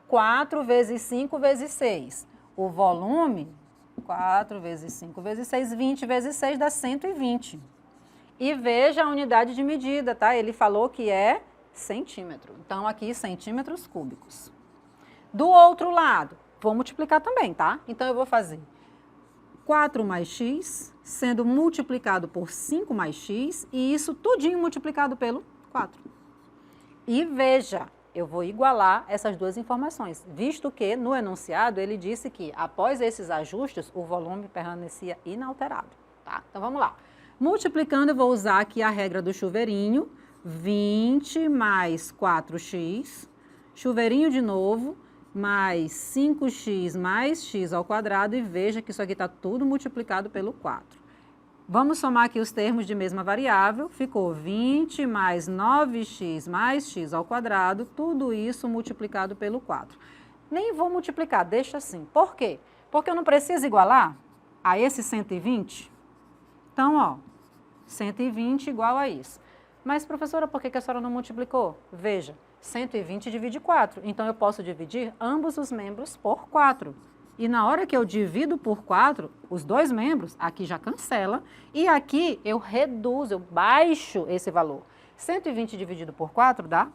4 vezes 5 vezes 6. O volume, 4 vezes 5 vezes 6, 20 vezes 6 dá 120. E veja a unidade de medida, tá? Ele falou que é centímetro. Então, aqui, centímetros cúbicos. Do outro lado, vou multiplicar também, tá? Então, eu vou fazer 4 mais x, sendo multiplicado por 5 mais x, e isso tudinho multiplicado pelo 4. E veja, eu vou igualar essas duas informações, visto que no enunciado ele disse que, após esses ajustes, o volume permanecia inalterado, tá? Então, vamos lá. Multiplicando, eu vou usar aqui a regra do chuveirinho, 20 mais 4x, chuveirinho de novo, mais 5x mais x ao quadrado, e veja que isso aqui está tudo multiplicado pelo 4. Vamos somar aqui os termos de mesma variável, ficou 20 mais 9x mais x ao quadrado, tudo isso multiplicado pelo 4. Nem vou multiplicar, deixa assim. Por quê? Porque eu não preciso igualar a esse 120. Então, ó, 120 igual a isso. Mas, professora, por que a senhora não multiplicou? Veja, 120 divide 4. Então, eu posso dividir ambos os membros por 4. E na hora que eu divido por 4, os dois membros, aqui já cancela. E aqui eu reduzo, eu baixo esse valor. 120 dividido por 4 dá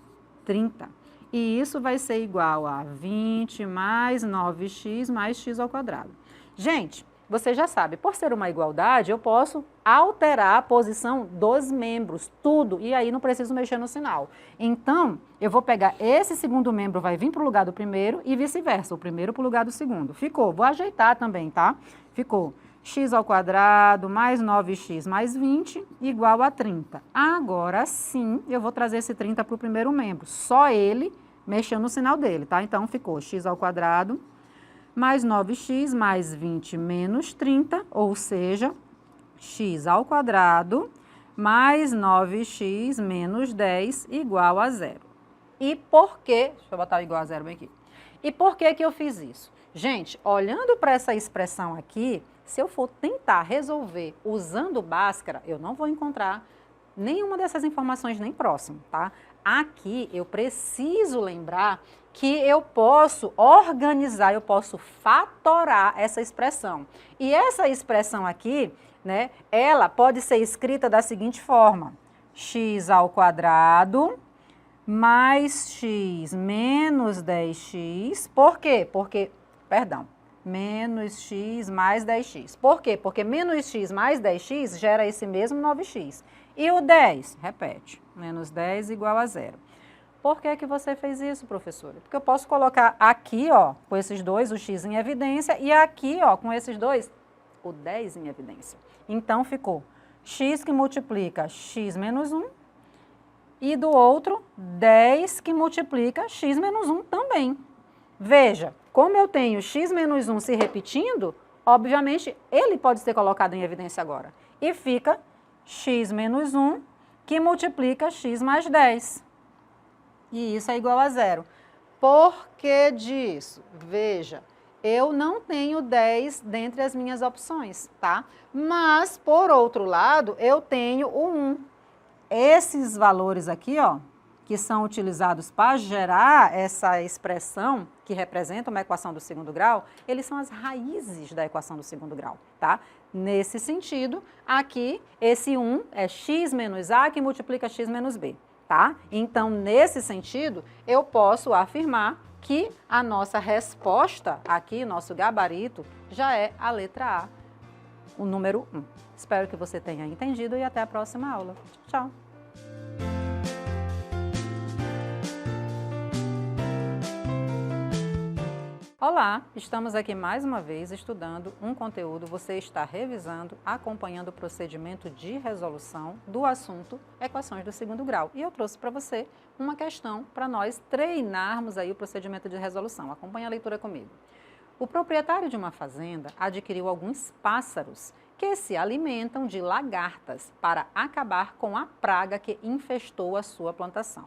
30. E isso vai ser igual a 20 mais 9x mais x ao quadrado. Gente, você já sabe, por ser uma igualdade, eu posso alterar a posição dos membros, tudo, e aí não preciso mexer no sinal. Então, eu vou pegar esse segundo membro, vai vir para o lugar do primeiro e vice-versa, o primeiro para o lugar do segundo. Ficou, vou ajeitar também, tá? Ficou x ao quadrado mais 9x mais 20 igual a 30. Agora sim, eu vou trazer esse 30 para o primeiro membro, só ele mexendo no sinal dele, tá? Então, ficou x ao quadrado mais 9x mais 20 menos 30, ou seja, x ao quadrado mais 9x menos 10 igual a 0. E por quê? Deixa eu botar igual a 0 bem aqui. E por que eu fiz isso? Gente, olhando para essa expressão aqui, se eu for tentar resolver usando Bhaskara, eu não vou encontrar nenhuma dessas informações nem próximo, tá? Aqui eu preciso lembrar que eu posso organizar, eu posso fatorar essa expressão. E essa expressão aqui, né, ela pode ser escrita da seguinte forma: x ao quadrado mais x menos 10x. Por quê? Porque, menos x mais 10x. Por quê? Porque menos x mais 10x gera esse mesmo 9x. E o 10, repete, menos 10 igual a 0. Por que você fez isso, professora? Porque eu posso colocar aqui, ó, com esses dois, o x em evidência, e aqui, ó, com esses dois, o 10 em evidência. Então, ficou x que multiplica x menos 1, e do outro, 10 que multiplica x menos 1 também. Veja, como eu tenho x menos 1 se repetindo, obviamente, ele pode ser colocado em evidência agora. E fica x menos 1, que multiplica x mais 10. E isso é igual a 0. Por que disso? Veja, eu não tenho 10 dentre as minhas opções, tá? Mas, por outro lado, eu tenho o 1. Esses valores aqui, ó, que são utilizados para gerar essa expressão que representa uma equação do segundo grau, eles são as raízes da equação do segundo grau, tá? Nesse sentido, aqui, esse 1 é x menos a que multiplica x menos b, tá? Então, nesse sentido, eu posso afirmar que a nossa resposta aqui, nosso gabarito, já é a letra A, o número 1. Espero que você tenha entendido e até a próxima aula. Tchau! Olá, estamos aqui mais uma vez estudando um conteúdo, você está revisando, acompanhando o procedimento de resolução do assunto equações do segundo grau. E eu trouxe para você uma questão para nós treinarmos aí o procedimento de resolução. Acompanhe a leitura comigo. O proprietário de uma fazenda adquiriu alguns pássaros que se alimentam de lagartas para acabar com a praga que infestou a sua plantação.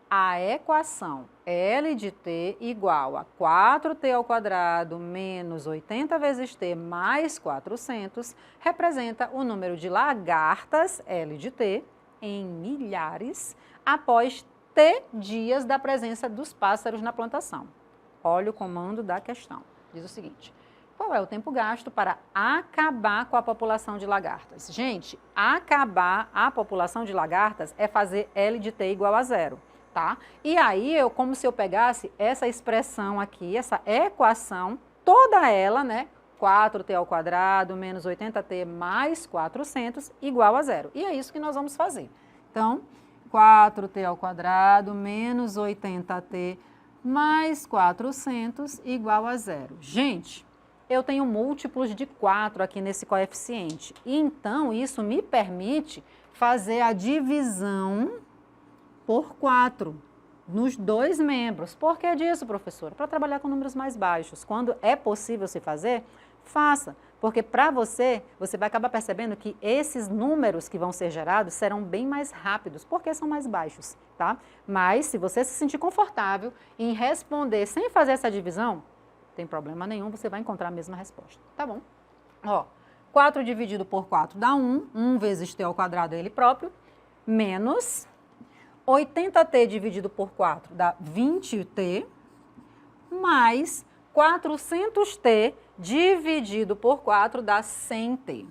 A equação L de t igual a 4t ao quadrado menos 80 vezes t mais 400 representa o número de lagartas L de t em milhares após t dias da presença dos pássaros na plantação. Olha o comando da questão. Diz o seguinte: qual é o tempo gasto para acabar com a população de lagartas? Gente, acabar a população de lagartas é fazer L de t igual a 0. Tá? E aí, como se eu pegasse essa expressão aqui, essa equação, toda ela, né? 4t ao quadrado menos 80t mais 400 igual a 0. E é isso que nós vamos fazer. Então, 4t ao quadrado menos 80t mais 400 igual a 0. Gente, eu tenho múltiplos de 4 aqui nesse coeficiente. E então, isso me permite fazer a divisão por 4 nos dois membros. Por que disso, professora? Para trabalhar com números mais baixos. Quando é possível se fazer, faça. Porque para você vai acabar percebendo que esses números que vão ser gerados serão bem mais rápidos, porque são mais baixos, tá? Mas se você se sentir confortável em responder sem fazer essa divisão, não tem problema nenhum, você vai encontrar a mesma resposta, tá bom? Ó, 4 dividido por 4 dá 1, 1 vezes t ao quadrado é ele próprio, menos 80t dividido por 4 dá 20t, mais 400t dividido por 4 dá 100t.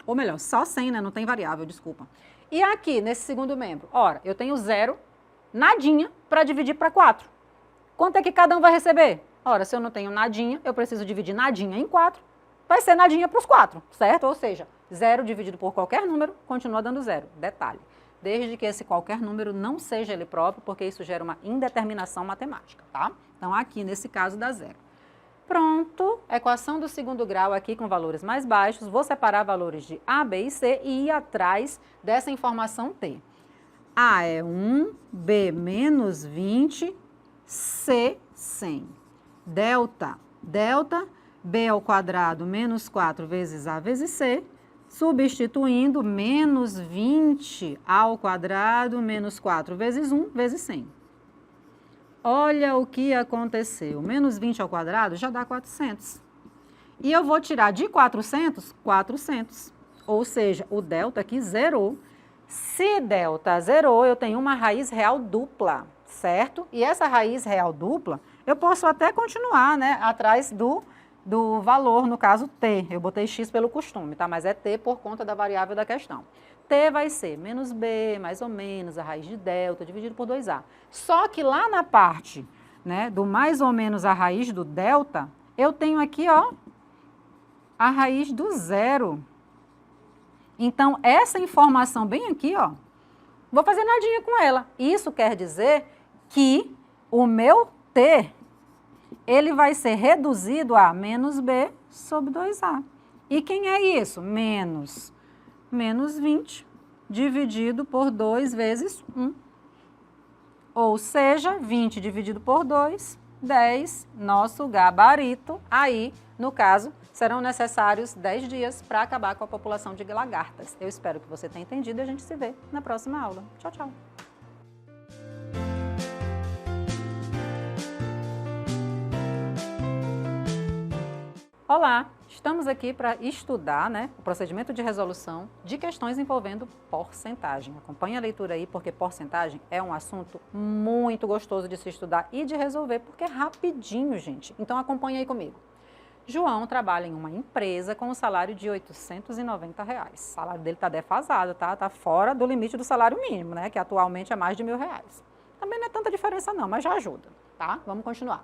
Ou melhor, só 100, né? Não tem variável, desculpa. E aqui, nesse segundo membro, ora, eu tenho 0, nadinha, para dividir para 4. Quanto é que cada um vai receber? Ora, se eu não tenho nadinha, eu preciso dividir nadinha em 4, vai ser nadinha para os 4, certo? Ou seja, 0 dividido por qualquer número continua dando 0. Detalhe. Desde que esse qualquer número não seja ele próprio, porque isso gera uma indeterminação matemática, tá? Então, aqui, nesse caso, dá 0. Pronto, equação do segundo grau aqui com valores mais baixos, vou separar valores de A, B e C e ir atrás dessa informação T. A é 1, B menos 20, C 100. Delta, B ao quadrado menos 4 vezes A vezes C, substituindo menos 20 ao quadrado menos 4 vezes 1 vezes 100. Olha o que aconteceu. Menos 20 ao quadrado já dá 400. E eu vou tirar de 400, 400. Ou seja, o delta aqui zerou. Se delta zerou, eu tenho uma raiz real dupla, certo? E essa raiz real dupla, eu posso até continuar, né, atrás do valor, no caso t. Eu botei x pelo costume, tá? Mas é t por conta da variável da questão. T vai ser menos b, mais ou menos, a raiz de delta, dividido por 2a. Só que lá na parte, né, do mais ou menos a raiz do delta, eu tenho aqui, ó, a raiz do zero. Então, essa informação bem aqui, ó, vou fazer nadinha com ela. Isso quer dizer que o meu t, ele vai ser reduzido a menos b sobre 2a. E quem é isso? Menos 20 dividido por 2 vezes 1. Ou seja, 20 dividido por 2, 10, nosso gabarito. Aí, no caso, serão necessários 10 dias para acabar com a população de lagartas. Eu espero que você tenha entendido e a gente se vê na próxima aula. Tchau, tchau! Olá, estamos aqui para estudar, né, o procedimento de resolução de questões envolvendo porcentagem. Acompanhe a leitura aí, porque porcentagem é um assunto muito gostoso de se estudar e de resolver, porque é rapidinho, gente. Então acompanhe aí comigo. João trabalha em uma empresa com um salário de R$ 890. O salário dele está defasado, tá? Está fora do limite do salário mínimo, né, que atualmente é mais de R$ 1.000. Também não é tanta diferença não, mas já ajuda, tá? Vamos continuar.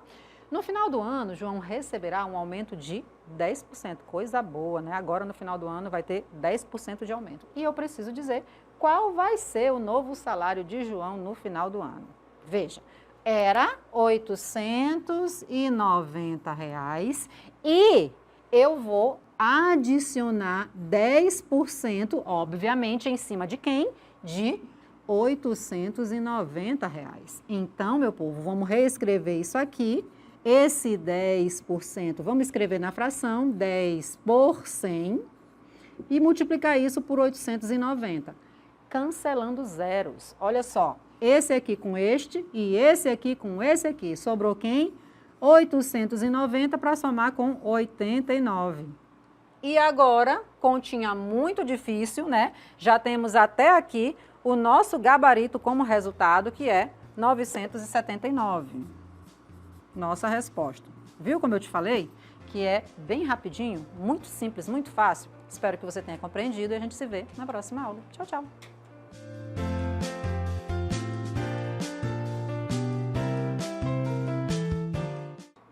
No final do ano, João receberá um aumento de 10%, coisa boa, né? Agora, no final do ano, vai ter 10% de aumento. E eu preciso dizer qual vai ser o novo salário de João no final do ano. Veja, era R$ 890 e eu vou adicionar 10%, obviamente, em cima de quem? De R$ 890. Então, meu povo, vamos reescrever isso aqui. Esse 10%, vamos escrever na fração 10 por 100 e multiplicar isso por 890, cancelando zeros. Olha só, esse aqui com este e esse aqui com esse aqui. Sobrou quem? 890 para somar com 89. E agora, continha muito difícil, né? Já temos até aqui o nosso gabarito como resultado, que é 979. Nossa resposta. Viu como eu te falei? Que é bem rapidinho, muito simples, muito fácil. Espero que você tenha compreendido e a gente se vê na próxima aula. Tchau, tchau.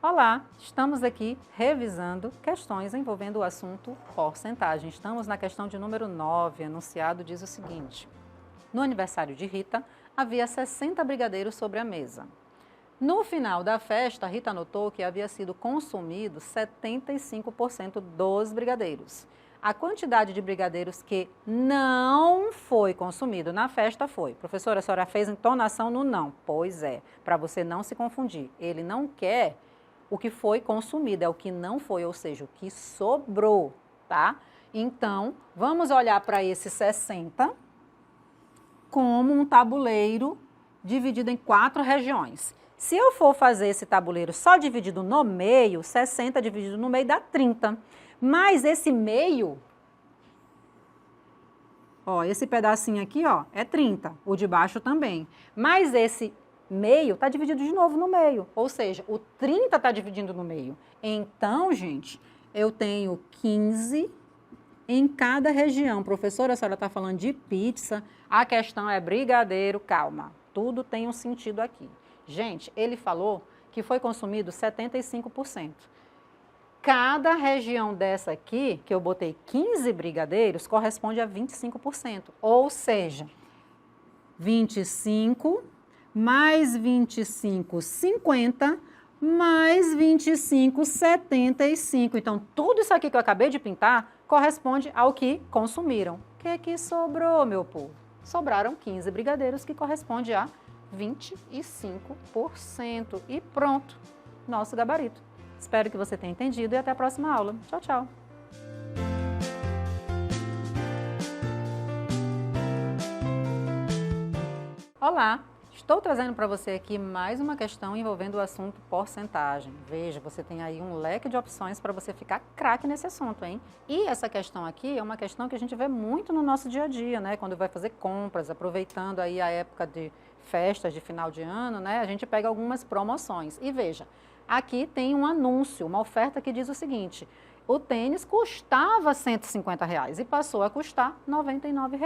Olá, estamos aqui revisando questões envolvendo o assunto porcentagem. Estamos na questão de número 9, enunciado diz o seguinte. No aniversário de Rita, havia 60 brigadeiros sobre a mesa. No final da festa, Rita notou que havia sido consumido 75% dos brigadeiros. A quantidade de brigadeiros que não foi consumido na festa foi. Professora, a senhora fez entonação no não. Pois é, para você não se confundir. Ele não quer o que foi consumido, é o que não foi, ou seja, o que sobrou, tá? Então, vamos olhar para esse 60 como um tabuleiro dividido em 4 regiões. Se eu for fazer esse tabuleiro só dividido no meio, 60 dividido no meio dá 30. Mas esse meio, ó, esse pedacinho aqui, ó, é 30. O de baixo também. Mas esse meio está dividido de novo no meio. Ou seja, o 30 está dividindo no meio. Então, gente, eu tenho 15 em cada região. Professora, a senhora está falando de pizza. A questão é brigadeiro. Calma, tudo tem um sentido aqui. Gente, ele falou que foi consumido 75%. Cada região dessa aqui, que eu botei 15 brigadeiros, corresponde a 25%. Ou seja, 25 mais 25, 50, mais 25, 75. Então, tudo isso aqui que eu acabei de pintar corresponde ao que consumiram. O que sobrou, meu povo? Sobraram 15 brigadeiros, que corresponde a 25%. E pronto, nosso gabarito. Espero que você tenha entendido e até a próxima aula. Tchau, tchau. Olá, estou trazendo para você aqui mais uma questão envolvendo o assunto porcentagem. Veja, você tem aí um leque de opções para você ficar craque nesse assunto, hein? E essa questão aqui é uma questão que a gente vê muito no nosso dia a dia, né? Quando vai fazer compras, aproveitando aí a época de festas de final de ano, né? A gente pega algumas promoções. E veja, aqui tem um anúncio, uma oferta que diz o seguinte: o tênis custava R$ 150 e passou a custar R$ 99.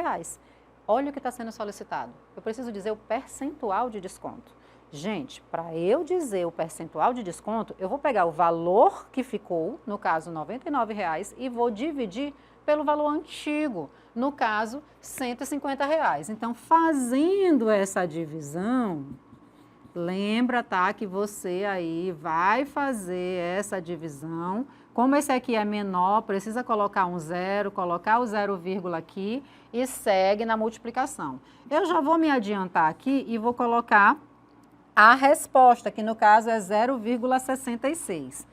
Olha o que está sendo solicitado. Eu preciso dizer o percentual de desconto. Gente, para eu dizer o percentual de desconto, eu vou pegar o valor que ficou, no caso R$ 99, e vou dividir pelo valor antigo, no caso R$ 150. Então, fazendo essa divisão, lembra, tá, que você aí vai fazer essa divisão. Como esse aqui é menor, precisa colocar um zero, colocar o 0, aqui e segue na multiplicação. Eu já vou me adiantar aqui e vou colocar a resposta, que no caso é 0,66.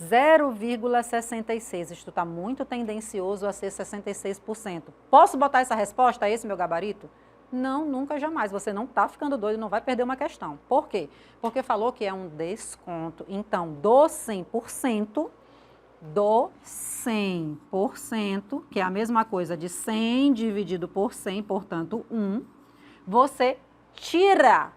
0,66, isto está muito tendencioso a ser 66%. Posso botar essa resposta a esse meu gabarito? Não, nunca, jamais. Você não está ficando doido, não vai perder uma questão. Por quê? Porque falou que é um desconto. Então, do 100%, do 100%, que é a mesma coisa de 100 dividido por 100, portanto, 1, você tira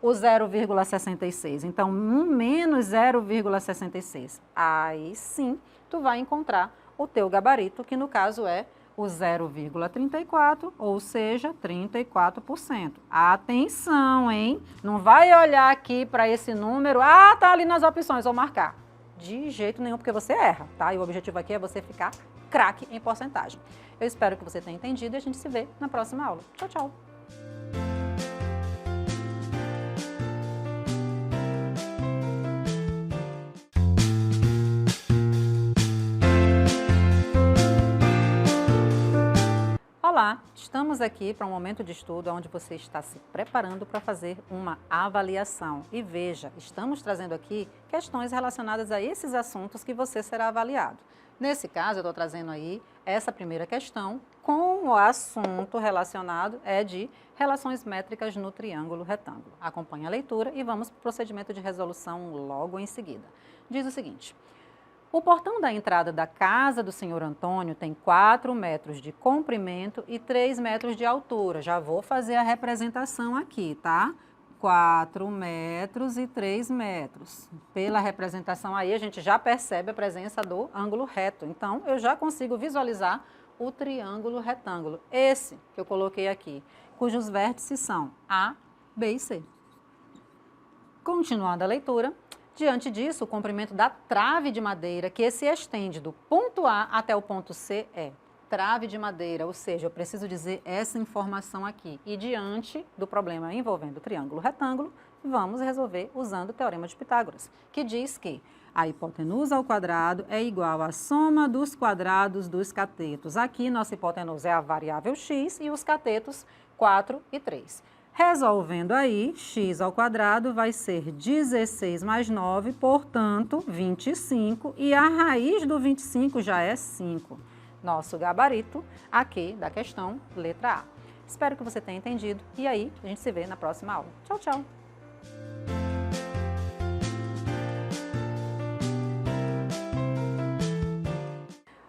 o 0,66. Então, 1 menos 0,66. Aí sim, tu vai encontrar o teu gabarito, que no caso é o 0,34, ou seja, 34%. Atenção, hein? Não vai olhar aqui para esse número, tá ali nas opções, vou marcar. De jeito nenhum, porque você erra, tá? E o objetivo aqui é você ficar craque em porcentagem. Eu espero que você tenha entendido e a gente se vê na próxima aula. Tchau, tchau! Olá, estamos aqui para um momento de estudo onde você está se preparando para fazer uma avaliação. E veja, estamos trazendo aqui questões relacionadas a esses assuntos que você será avaliado. Nesse caso, eu estou trazendo aí essa primeira questão com o assunto relacionado de relações métricas no triângulo retângulo. Acompanhe a leitura e vamos para o procedimento de resolução logo em seguida. Diz o seguinte: o portão da entrada da casa do senhor Antônio tem 4 metros de comprimento e 3 metros de altura. Já vou fazer a representação aqui, tá? 4 metros e 3 metros. Pela representação aí, a gente já percebe a presença do ângulo reto. Então, eu já consigo visualizar o triângulo retângulo. Esse que eu coloquei aqui, cujos vértices são A, B e C. Continuando a leitura. Diante disso, o comprimento da trave de madeira que se estende do ponto A até o ponto C é trave de madeira, ou seja, eu preciso dizer essa informação aqui. E diante do problema envolvendo o triângulo retângulo, vamos resolver usando o Teorema de Pitágoras, que diz que a hipotenusa ao quadrado é igual à soma dos quadrados dos catetos. Aqui, nossa hipotenusa é a variável x e os catetos 4 e 3. Resolvendo aí, x ao quadrado vai ser 16 mais 9, portanto, 25, e a raiz do 25 já é 5. Nosso gabarito aqui da questão, letra A. Espero que você tenha entendido e aí a gente se vê na próxima aula. Tchau, tchau!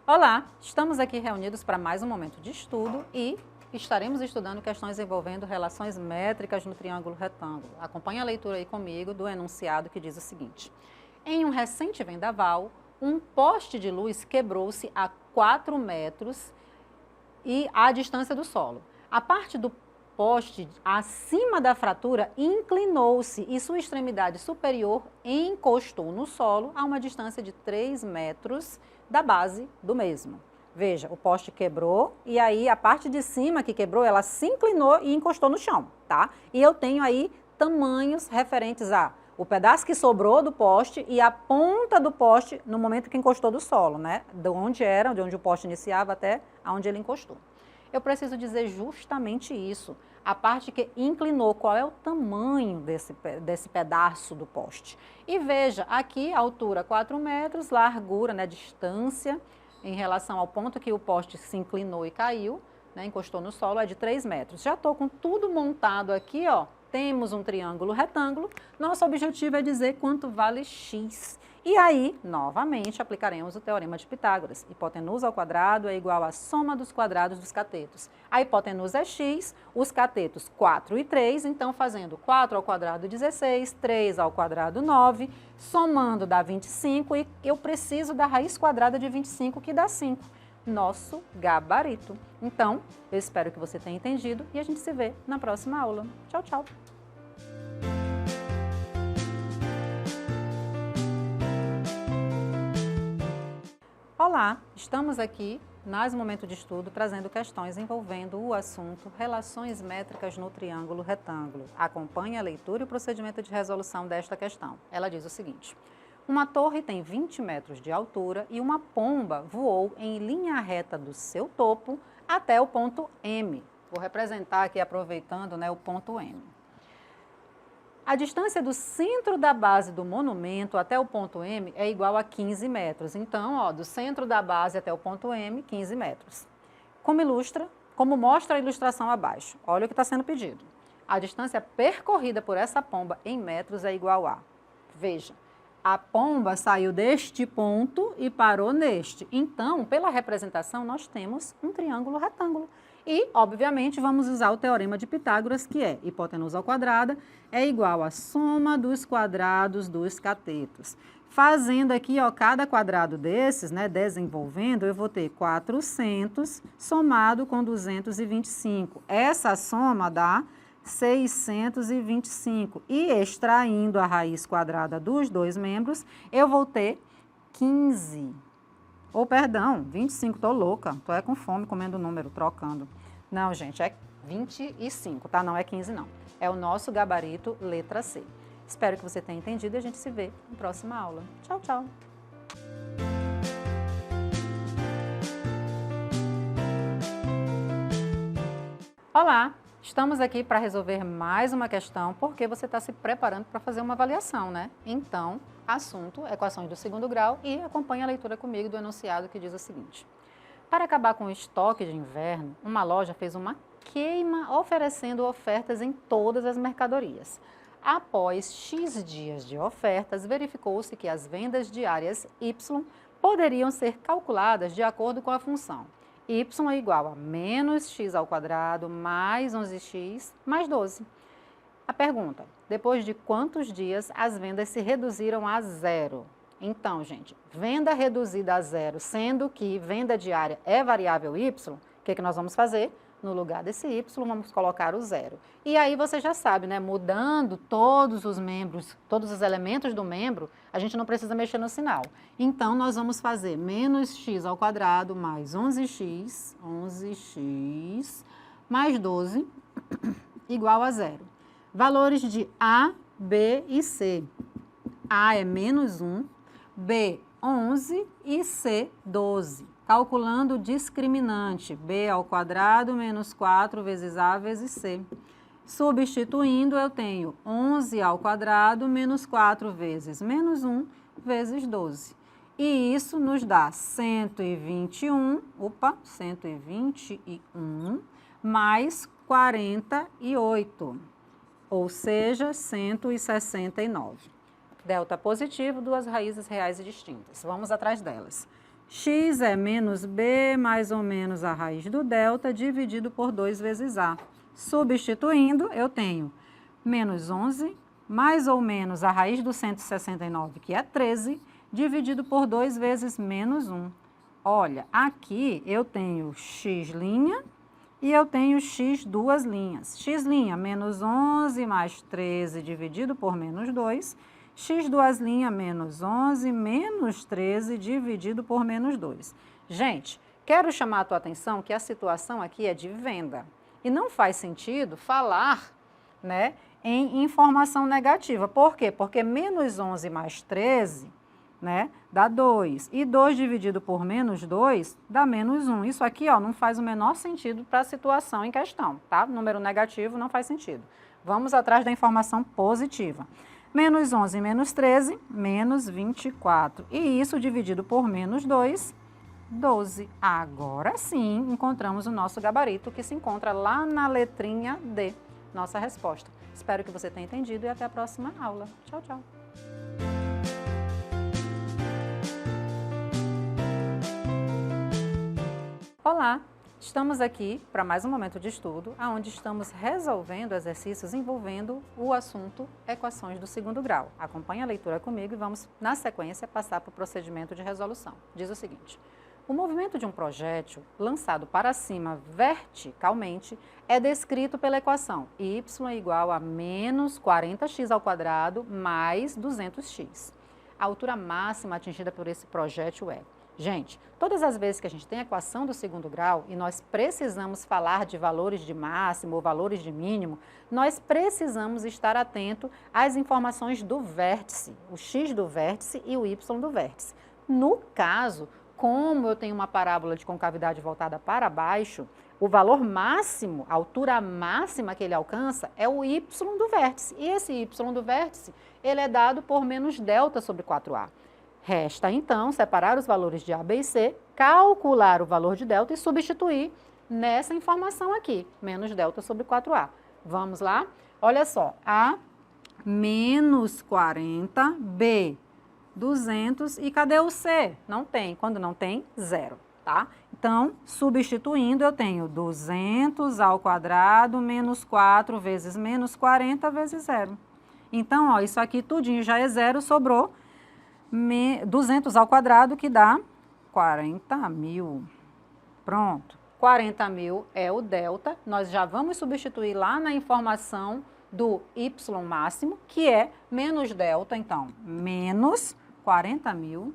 Olá, estamos aqui reunidos para mais um momento de estudo e estaremos estudando questões envolvendo relações métricas no triângulo retângulo. Acompanhe a leitura aí comigo do enunciado que diz o seguinte: em um recente vendaval, um poste de luz quebrou-se a 4 metros e à distância do solo. A parte do poste acima da fratura inclinou-se e sua extremidade superior encostou no solo a uma distância de 3 metros da base do mesmo. Veja, o poste quebrou e aí a parte de cima que quebrou, ela se inclinou e encostou no chão, tá? E eu tenho aí tamanhos referentes a o pedaço que sobrou do poste e a ponta do poste no momento que encostou do solo, né? De onde o poste iniciava até onde ele encostou. Eu preciso dizer justamente isso. A parte que inclinou, qual é o tamanho desse pedaço do poste. E veja, aqui a altura 4 metros, largura, né, distância em relação ao ponto que o poste se inclinou e caiu, né, encostou no solo, é de 3 metros. Já estou com tudo montado aqui, ó. Temos um triângulo retângulo. Nosso objetivo é dizer quanto vale x. E aí, novamente, aplicaremos o Teorema de Pitágoras. Hipotenusa ao quadrado é igual à soma dos quadrados dos catetos. A hipotenusa é x, os catetos 4 e 3, então fazendo 4 ao quadrado 16, 3 ao quadrado 9, somando dá 25 e eu preciso da raiz quadrada de 25, que dá 5. Nosso gabarito. Então, eu espero que você tenha entendido e a gente se vê na próxima aula. Tchau, tchau! Olá, estamos aqui, mais um momento de estudo, trazendo questões envolvendo o assunto relações métricas no triângulo retângulo. Acompanhe a leitura e o procedimento de resolução desta questão. Ela diz o seguinte: uma torre tem 20 metros de altura e uma pomba voou em linha reta do seu topo até o ponto M. Vou representar aqui, aproveitando, né, o ponto M. A distância do centro da base do monumento até o ponto M é igual a 15 metros. Então, ó, do centro da base até o ponto M, 15 metros. Como mostra a ilustração abaixo. Olha o que está sendo pedido. A distância percorrida por essa pomba em metros é igual a... Veja, A pomba saiu deste ponto e parou neste. Então, pela representação, nós temos um triângulo retângulo. E, obviamente, vamos usar o teorema de Pitágoras, que é hipotenusa ao quadrada é igual à soma dos quadrados dos catetos. Fazendo aqui, ó, cada quadrado desses, né, desenvolvendo, eu vou ter 400 somado com 225. Essa soma dá 625. E extraindo a raiz quadrada dos dois membros, eu vou ter 15. Ou, perdão, 25, tô louca. Tô com fome comendo o número, trocando. Não, gente, é 25, tá? Não é 15, não. É o nosso gabarito letra C. Espero que você tenha entendido e a gente se vê na próxima aula. Tchau, tchau. Olá! Estamos aqui para resolver mais uma questão porque você está se preparando para fazer uma avaliação, né? Então, assunto, equações do segundo grau e acompanhe a leitura comigo do enunciado que diz o seguinte. Para acabar com o estoque de inverno, uma loja fez uma queima oferecendo ofertas em todas as mercadorias. Após X dias de ofertas, verificou-se que as vendas diárias Y poderiam ser calculadas de acordo com a função y é igual a menos x ao quadrado mais 11x mais 12. A pergunta, depois de quantos dias as vendas se reduziram a zero? Então, gente, venda reduzida a zero, sendo que venda diária é variável y, o que nós vamos fazer? No lugar desse y, vamos colocar o zero. E aí você já sabe, né? Mudando todos os membros, todos os elementos do membro, a gente não precisa mexer no sinal. Então, nós vamos fazer menos x ao quadrado mais 11x mais 12 igual a zero. Valores de A, B e C. A é menos 1, B, 11 e C, 12. Calculando o discriminante, b ao quadrado menos 4 vezes a vezes c. Substituindo, eu tenho 11 ao quadrado menos 4 vezes menos 1 vezes 12. E isso nos dá 121 mais 48, ou seja, 169. Delta positivo, duas raízes reais e distintas. Vamos atrás delas. X é menos b mais ou menos a raiz do delta dividido por 2 vezes a. Substituindo, eu tenho menos 11 mais ou menos a raiz do 169, que é 13, dividido por 2 vezes menos 1. Olha, aqui eu tenho x' e eu tenho x duas linhas. X' menos 11 mais 13 dividido por menos 2. X duas linhas menos 11 menos 13 dividido por menos 2. Gente, quero chamar a tua atenção que a situação aqui é de venda. E não faz sentido falar, né, em informação negativa. Por quê? Porque menos 11 mais 13, né, dá 2. E 2 dividido por menos 2 dá menos 1. Isso aqui, ó, não faz o menor sentido para a situação em questão, tá? Número negativo não faz sentido. Vamos atrás da informação positiva. Menos 11 menos 13, menos 24. E isso dividido por menos 2, 12. Agora sim, encontramos o nosso gabarito, que se encontra lá na letrinha D, nossa resposta. Espero que você tenha entendido e até a próxima aula. Tchau, tchau. Olá! Estamos aqui para mais um momento de estudo, onde estamos resolvendo exercícios envolvendo o assunto equações do segundo grau. Acompanhe a leitura comigo e vamos, na sequência, passar para o procedimento de resolução. Diz o seguinte: o movimento de um projétil lançado para cima verticalmente é descrito pela equação y é igual a menos 40x ao quadrado mais 200x. A altura máxima atingida por esse projétil é... Gente, todas as vezes que a gente tem a equação do segundo grau e nós precisamos falar de valores de máximo ou valores de mínimo, nós precisamos estar atento às informações do vértice, o x do vértice e o y do vértice. No caso, como eu tenho uma parábola de concavidade voltada para baixo, o valor máximo, a altura máxima que ele alcança é o y do vértice. E esse y do vértice, ele é dado por menos delta sobre 4a. Resta, então, separar os valores de A, B e C, calcular o valor de delta e substituir nessa informação aqui, menos delta sobre 4A. Vamos lá? Olha só, A menos 40, B 200 e cadê o C? Não tem. Quando não tem, zero, tá? Então, substituindo, eu tenho 200 ao quadrado menos 4 vezes menos 40 vezes zero. Então, ó, isso aqui tudinho já é zero, sobrou 200 ao quadrado, que dá 40.000. Pronto. 40.000 é o delta. Nós já vamos substituir lá na informação do y máximo, que é menos delta. Então, menos 40.000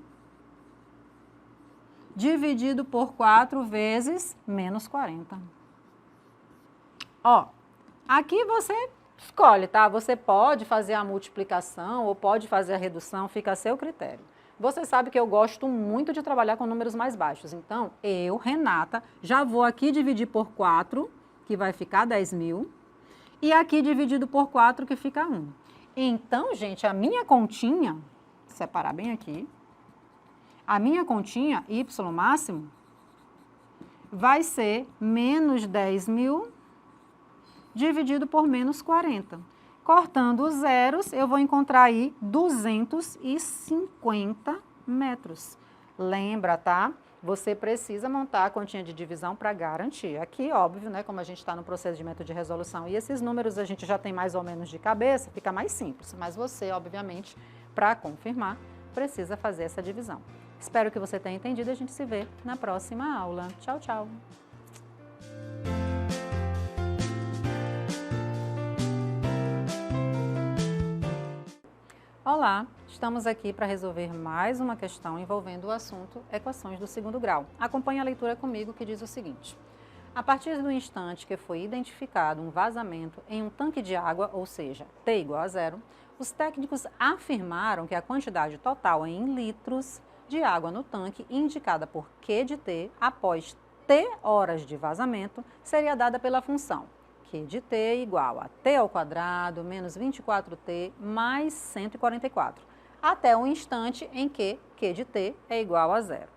dividido por 4 vezes menos 40. Ó, aqui você escolhe, tá? Você pode fazer a multiplicação ou pode fazer a redução, fica a seu critério. Você sabe que eu gosto muito de trabalhar com números mais baixos. Então, eu, Renata, já vou aqui dividir por 4, que vai ficar 10.000. E aqui dividido por 4, que fica 1. Então, gente, a minha continha, vou separar bem aqui, a minha continha, y máximo, vai ser menos 10.000 dividido por menos 40. Cortando os zeros, eu vou encontrar aí 250 metros. Lembra, tá? Você precisa montar a continha de divisão para garantir. Aqui, óbvio, né, como a gente está no procedimento de resolução e esses números a gente já tem mais ou menos de cabeça, fica mais simples. Mas você, obviamente, para confirmar, precisa fazer essa divisão. Espero que você tenha entendido e a gente se vê na próxima aula. Tchau, tchau! Olá, estamos aqui para resolver mais uma questão envolvendo o assunto equações do segundo grau. Acompanhe a leitura comigo, que diz o seguinte: a partir do instante que foi identificado um vazamento em um tanque de água, ou seja, T igual a zero, os técnicos afirmaram que a quantidade total em litros de água no tanque, indicada por Q de T, após T horas de vazamento, seria dada pela função Q de T igual a T ao quadrado menos 24T mais 144, até o instante em que Q de T é igual a zero.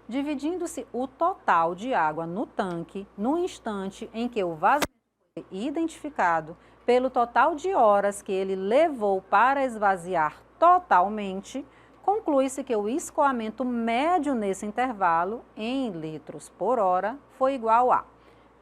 Dividindo-se o total de água no tanque no instante em que o vazamento foi identificado pelo total de horas que ele levou para esvaziar totalmente, conclui-se que o escoamento médio nesse intervalo, em litros por hora, foi igual a...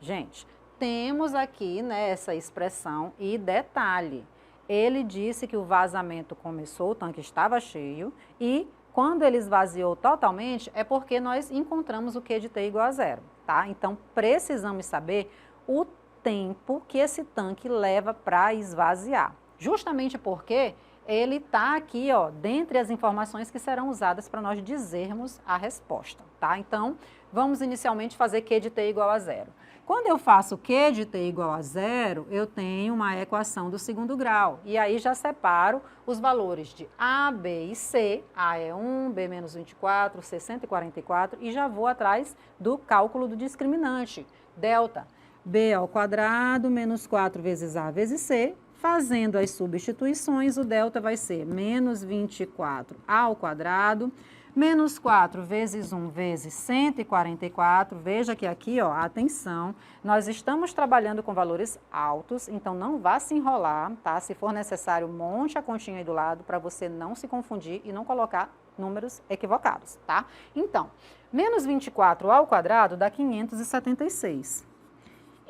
Gente, temos aqui, né, essa expressão e detalhe, ele disse que o vazamento começou, o tanque estava cheio e quando ele esvaziou totalmente é porque nós encontramos o Q de T igual a zero, tá? Então, precisamos saber o tempo que esse tanque leva para esvaziar, justamente porque ele está aqui, ó, dentre as informações que serão usadas para nós dizermos a resposta, tá? Então, vamos inicialmente fazer Q de T igual a zero. Quando eu faço Q de T igual a zero, eu tenho uma equação do segundo grau. E aí já separo os valores de A, B e C. A é 1, B menos 24, C 144. E já vou atrás do cálculo do discriminante. Delta, B ao quadrado menos 4 vezes A vezes C. Fazendo as substituições, o delta vai ser menos 24 ao quadrado, menos 4 vezes 1 vezes 144. Veja que aqui, ó, atenção, nós estamos trabalhando com valores altos, então não vá se enrolar, tá? Se for necessário, monte a continha aí do lado para você não se confundir e não colocar números equivocados, tá? Então, menos 24 ao quadrado dá 576.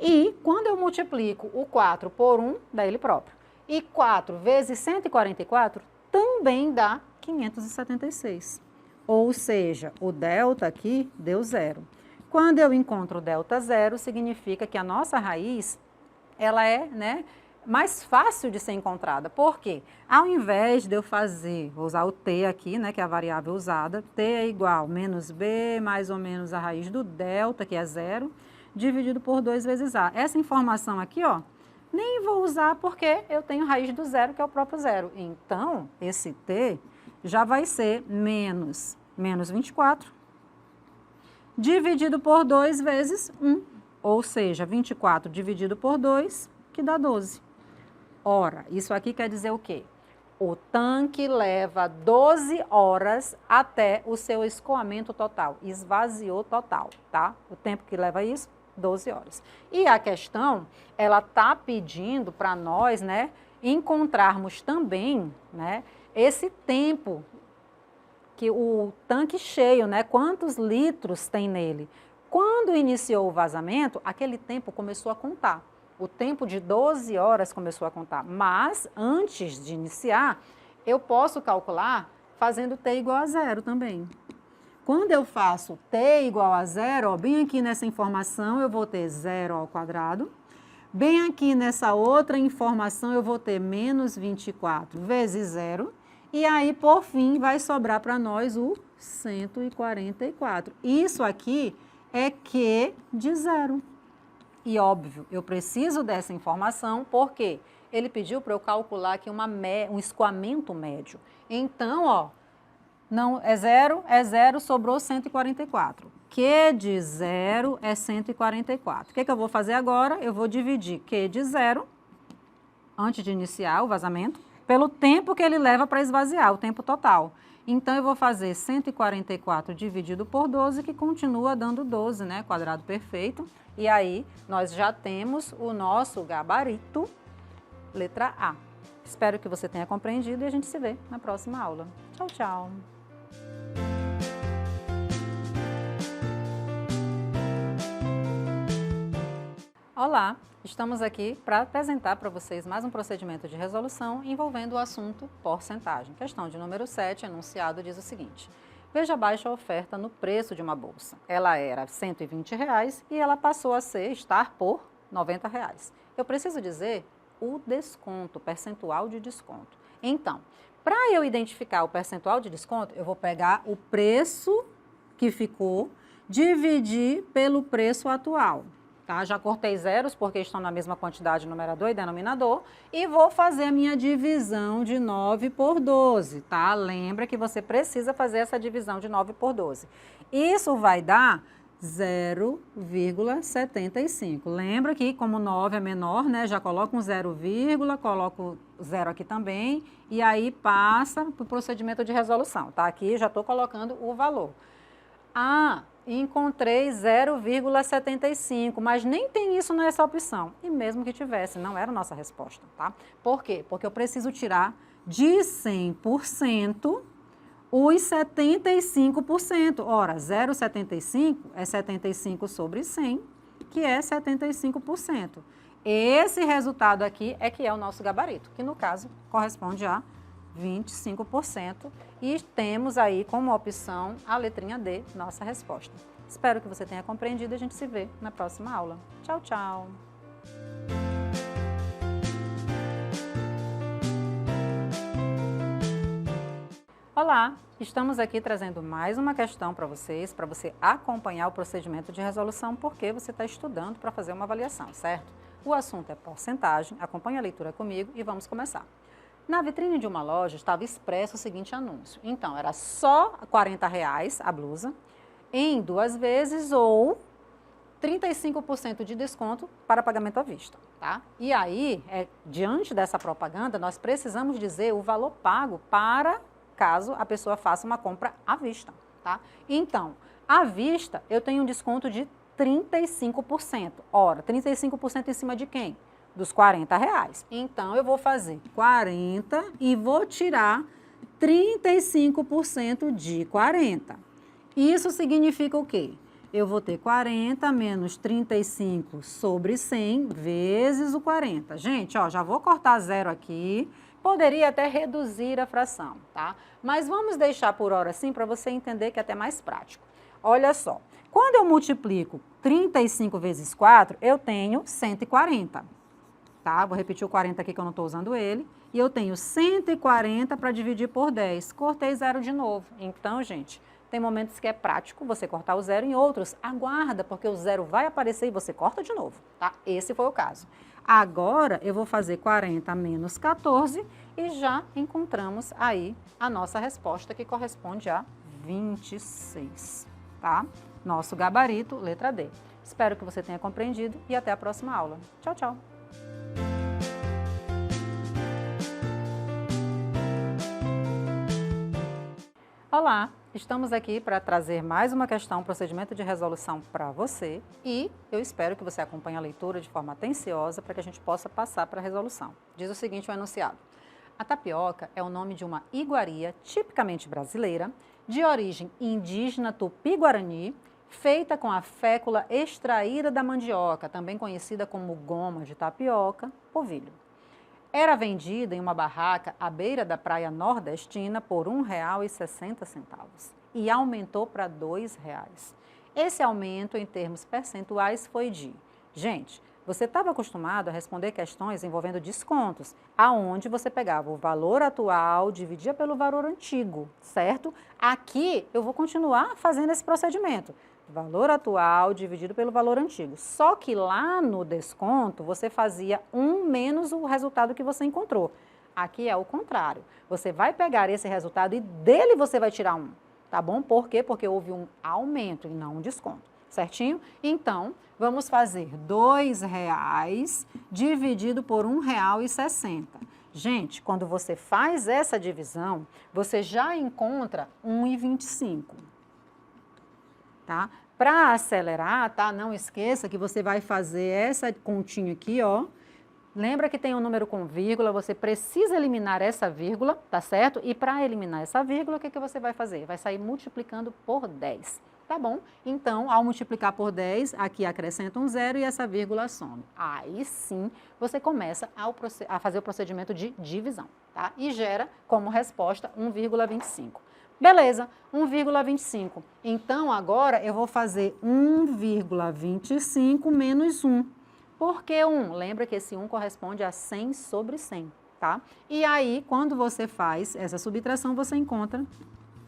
E quando eu multiplico o 4 por 1, dá ele próprio. E 4 vezes 144 também dá 576. Ou seja, o delta aqui deu zero. Quando eu encontro o delta zero, significa que a nossa raiz, ela é, né, mais fácil de ser encontrada. Por quê? Ao invés de eu fazer, vou usar o t aqui, né, que é a variável usada, t é igual a menos b mais ou menos a raiz do delta, que é zero, dividido por 2 vezes a. Essa informação aqui, ó, nem vou usar porque eu tenho raiz do zero, que é o próprio zero. Então, esse t já vai ser menos 24, dividido por 2 vezes 1. Ou seja, 24 dividido por 2, que dá 12. Ora, isso aqui quer dizer o quê? O tanque leva 12 horas até o seu escoamento total, esvaziou total, tá? O tempo que leva isso, 12 horas. E a questão, ela está pedindo para nós, né, encontrarmos também, né, esse tempo que o tanque cheio, né? Quantos litros tem nele? Quando iniciou o vazamento, aquele tempo começou a contar. O tempo de 12 horas começou a contar. Mas, antes de iniciar, eu posso calcular fazendo t igual a zero também. Quando eu faço t igual a zero, ó, bem aqui nessa informação eu vou ter zero ao quadrado. Bem aqui nessa outra informação eu vou ter menos 24 vezes zero. E aí, por fim, vai sobrar para nós o 144. Isso aqui é Q de zero. E óbvio, eu preciso dessa informação porque ele pediu para eu calcular aqui um escoamento médio. Então, ó, não, é zero, sobrou 144. Q de zero é 144. O que eu vou fazer agora? Eu vou dividir Q de zero, antes de iniciar o vazamento, pelo tempo que ele leva para esvaziar, o tempo total. Então, eu vou fazer 144 dividido por 12, que continua dando 12, né? Quadrado perfeito. E aí, nós já temos o nosso gabarito, letra A. Espero que você tenha compreendido e a gente se vê na próxima aula. Tchau, tchau! Olá! Estamos aqui para apresentar para vocês mais um procedimento de resolução envolvendo o assunto porcentagem. Questão de número 7, enunciado, diz o seguinte. Veja abaixo a oferta no preço de uma bolsa. Ela era R$ 120 e ela passou a estar por R$ 90. Eu preciso dizer o desconto, o percentual de desconto. Então, para eu identificar o percentual de desconto, eu vou pegar o preço que ficou, dividir pelo preço atual. Tá? Já cortei zeros porque estão na mesma quantidade numerador e denominador e vou fazer a minha divisão de 9 por 12, tá? Lembra que você precisa fazer essa divisão de 9 por 12. Isso vai dar 0,75. Lembra que como 9 é menor, né? Já coloco um 0, coloco 0 aqui também e aí passa para o procedimento de resolução, tá? Aqui já estou colocando o valor. Ah, encontrei 0,75, mas nem tem isso nessa opção. E mesmo que tivesse, não era a nossa resposta, tá? Por quê? Porque eu preciso tirar de 100% os 75%. Ora, 0,75 é 75 sobre 100, que é 75%. Esse resultado aqui é que é o nosso gabarito, que no caso corresponde a 25%, e temos aí como opção a letrinha D, nossa resposta. Espero que você tenha compreendido e a gente se vê na próxima aula. Tchau, tchau! Olá! Estamos aqui trazendo mais uma questão para você acompanhar o procedimento de resolução, porque você está estudando para fazer uma avaliação, certo? O assunto é porcentagem, acompanhe a leitura comigo e vamos começar. Na vitrine de uma loja estava expresso o seguinte anúncio. Então, era só R$ 40 a blusa, em 2 vezes ou 35% de desconto para pagamento à vista, tá? E aí, diante dessa propaganda, nós precisamos dizer o valor pago para caso a pessoa faça uma compra à vista, tá? Então, à vista, eu tenho um desconto de 35%. Ora, 35% em cima de quem? Dos R$ 40. Então, eu vou fazer 40 e vou tirar 35% de 40. Isso significa o quê? Eu vou ter 40 menos 35 sobre 100 vezes o 40. Gente, ó, já vou cortar zero aqui. Poderia até reduzir a fração, tá? Mas vamos deixar por hora assim para você entender que é até mais prático. Olha só, quando eu multiplico 35 vezes 4, eu tenho 140. Tá? Vou repetir o 40 aqui que eu não estou usando ele. E eu tenho 140 para dividir por 10. Cortei zero de novo. Então, gente, tem momentos que é prático você cortar o zero, em outros, aguarda, porque o zero vai aparecer e você corta de novo, tá? Esse foi o caso. Agora, eu vou fazer 40 menos 14 e já encontramos aí a nossa resposta, que corresponde a 26, tá? Nosso gabarito, letra D. Espero que você tenha compreendido e até a próxima aula. Tchau, tchau! Olá, estamos aqui para trazer mais uma questão, procedimento de resolução para você e eu espero que você acompanhe a leitura de forma atenciosa para que a gente possa passar para a resolução. Diz o seguinte o enunciado. A tapioca é o nome de uma iguaria tipicamente brasileira de origem indígena tupi-guarani, feita com a fécula extraída da mandioca, também conhecida como goma de tapioca, polvilho. Era vendida em uma barraca à beira da praia nordestina por R$ 1,60 e aumentou para R$ 2,00. Esse aumento em termos percentuais foi de... Gente, você estava acostumado a responder questões envolvendo descontos, aonde você pegava o valor atual, dividia pelo valor antigo, certo? Aqui eu vou continuar fazendo esse procedimento. Valor atual dividido pelo valor antigo. Só que lá no desconto, você fazia 1 menos o resultado que você encontrou. Aqui é o contrário. Você vai pegar esse resultado e dele você vai tirar 1. Tá bom? Por quê? Porque houve um aumento e não um desconto. Certinho? Então, vamos fazer R$ 2,00 dividido por R$ 1,60. Gente, quando você faz essa divisão, você já encontra R$ 1,25. Tá? Para acelerar, tá? Não esqueça que você vai fazer essa continha aqui, ó. Lembra que tem um número com vírgula, você precisa eliminar essa vírgula, tá certo? E para eliminar essa vírgula, o que você vai fazer? Vai sair multiplicando por 10, tá bom? Então, ao multiplicar por 10, aqui acrescenta um zero e essa vírgula some. Aí sim, você começa a fazer o procedimento de divisão, tá? E gera como resposta 1,25. Beleza, 1,25. Então, agora eu vou fazer 1,25 menos 1. Por que 1? Lembra que esse 1 corresponde a 100 sobre 100, tá? E aí, quando você faz essa subtração, você encontra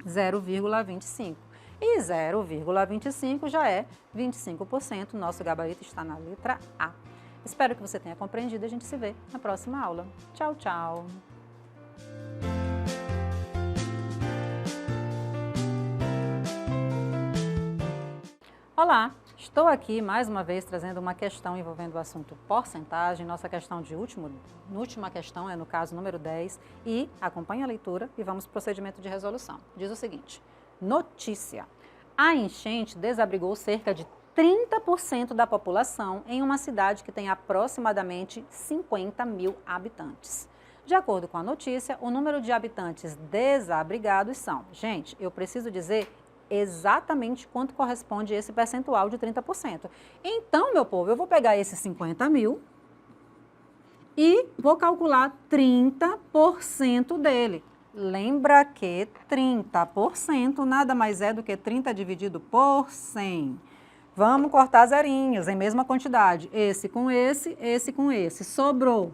0,25. E 0,25 já é 25%. Nosso gabarito está na letra A. Espero que você tenha compreendido. A gente se vê na próxima aula. Tchau, tchau! Olá, estou aqui mais uma vez trazendo uma questão envolvendo o assunto porcentagem. Nossa questão de última questão é no caso número 10 e acompanhe a leitura e vamos para o procedimento de resolução. Diz o seguinte: notícia: a enchente desabrigou cerca de 30% da população em uma cidade que tem aproximadamente 50 mil habitantes. De acordo com a notícia, o número de habitantes desabrigados são... Gente, eu preciso dizer exatamente quanto corresponde esse percentual de 30%. Então, meu povo, eu vou pegar esses 50 mil e vou calcular 30% dele. Lembra que 30% nada mais é do que 30 dividido por 100. Vamos cortar zerinhos em mesma quantidade. Esse com esse com esse. Sobrou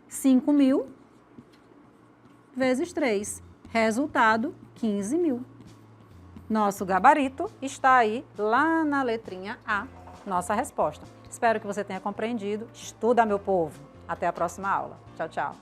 5 mil vezes 3. Resultado, 15 mil. Nosso gabarito está aí, lá na letrinha A, nossa resposta. Espero que você tenha compreendido. Estuda, meu povo. Até a próxima aula. Tchau, tchau.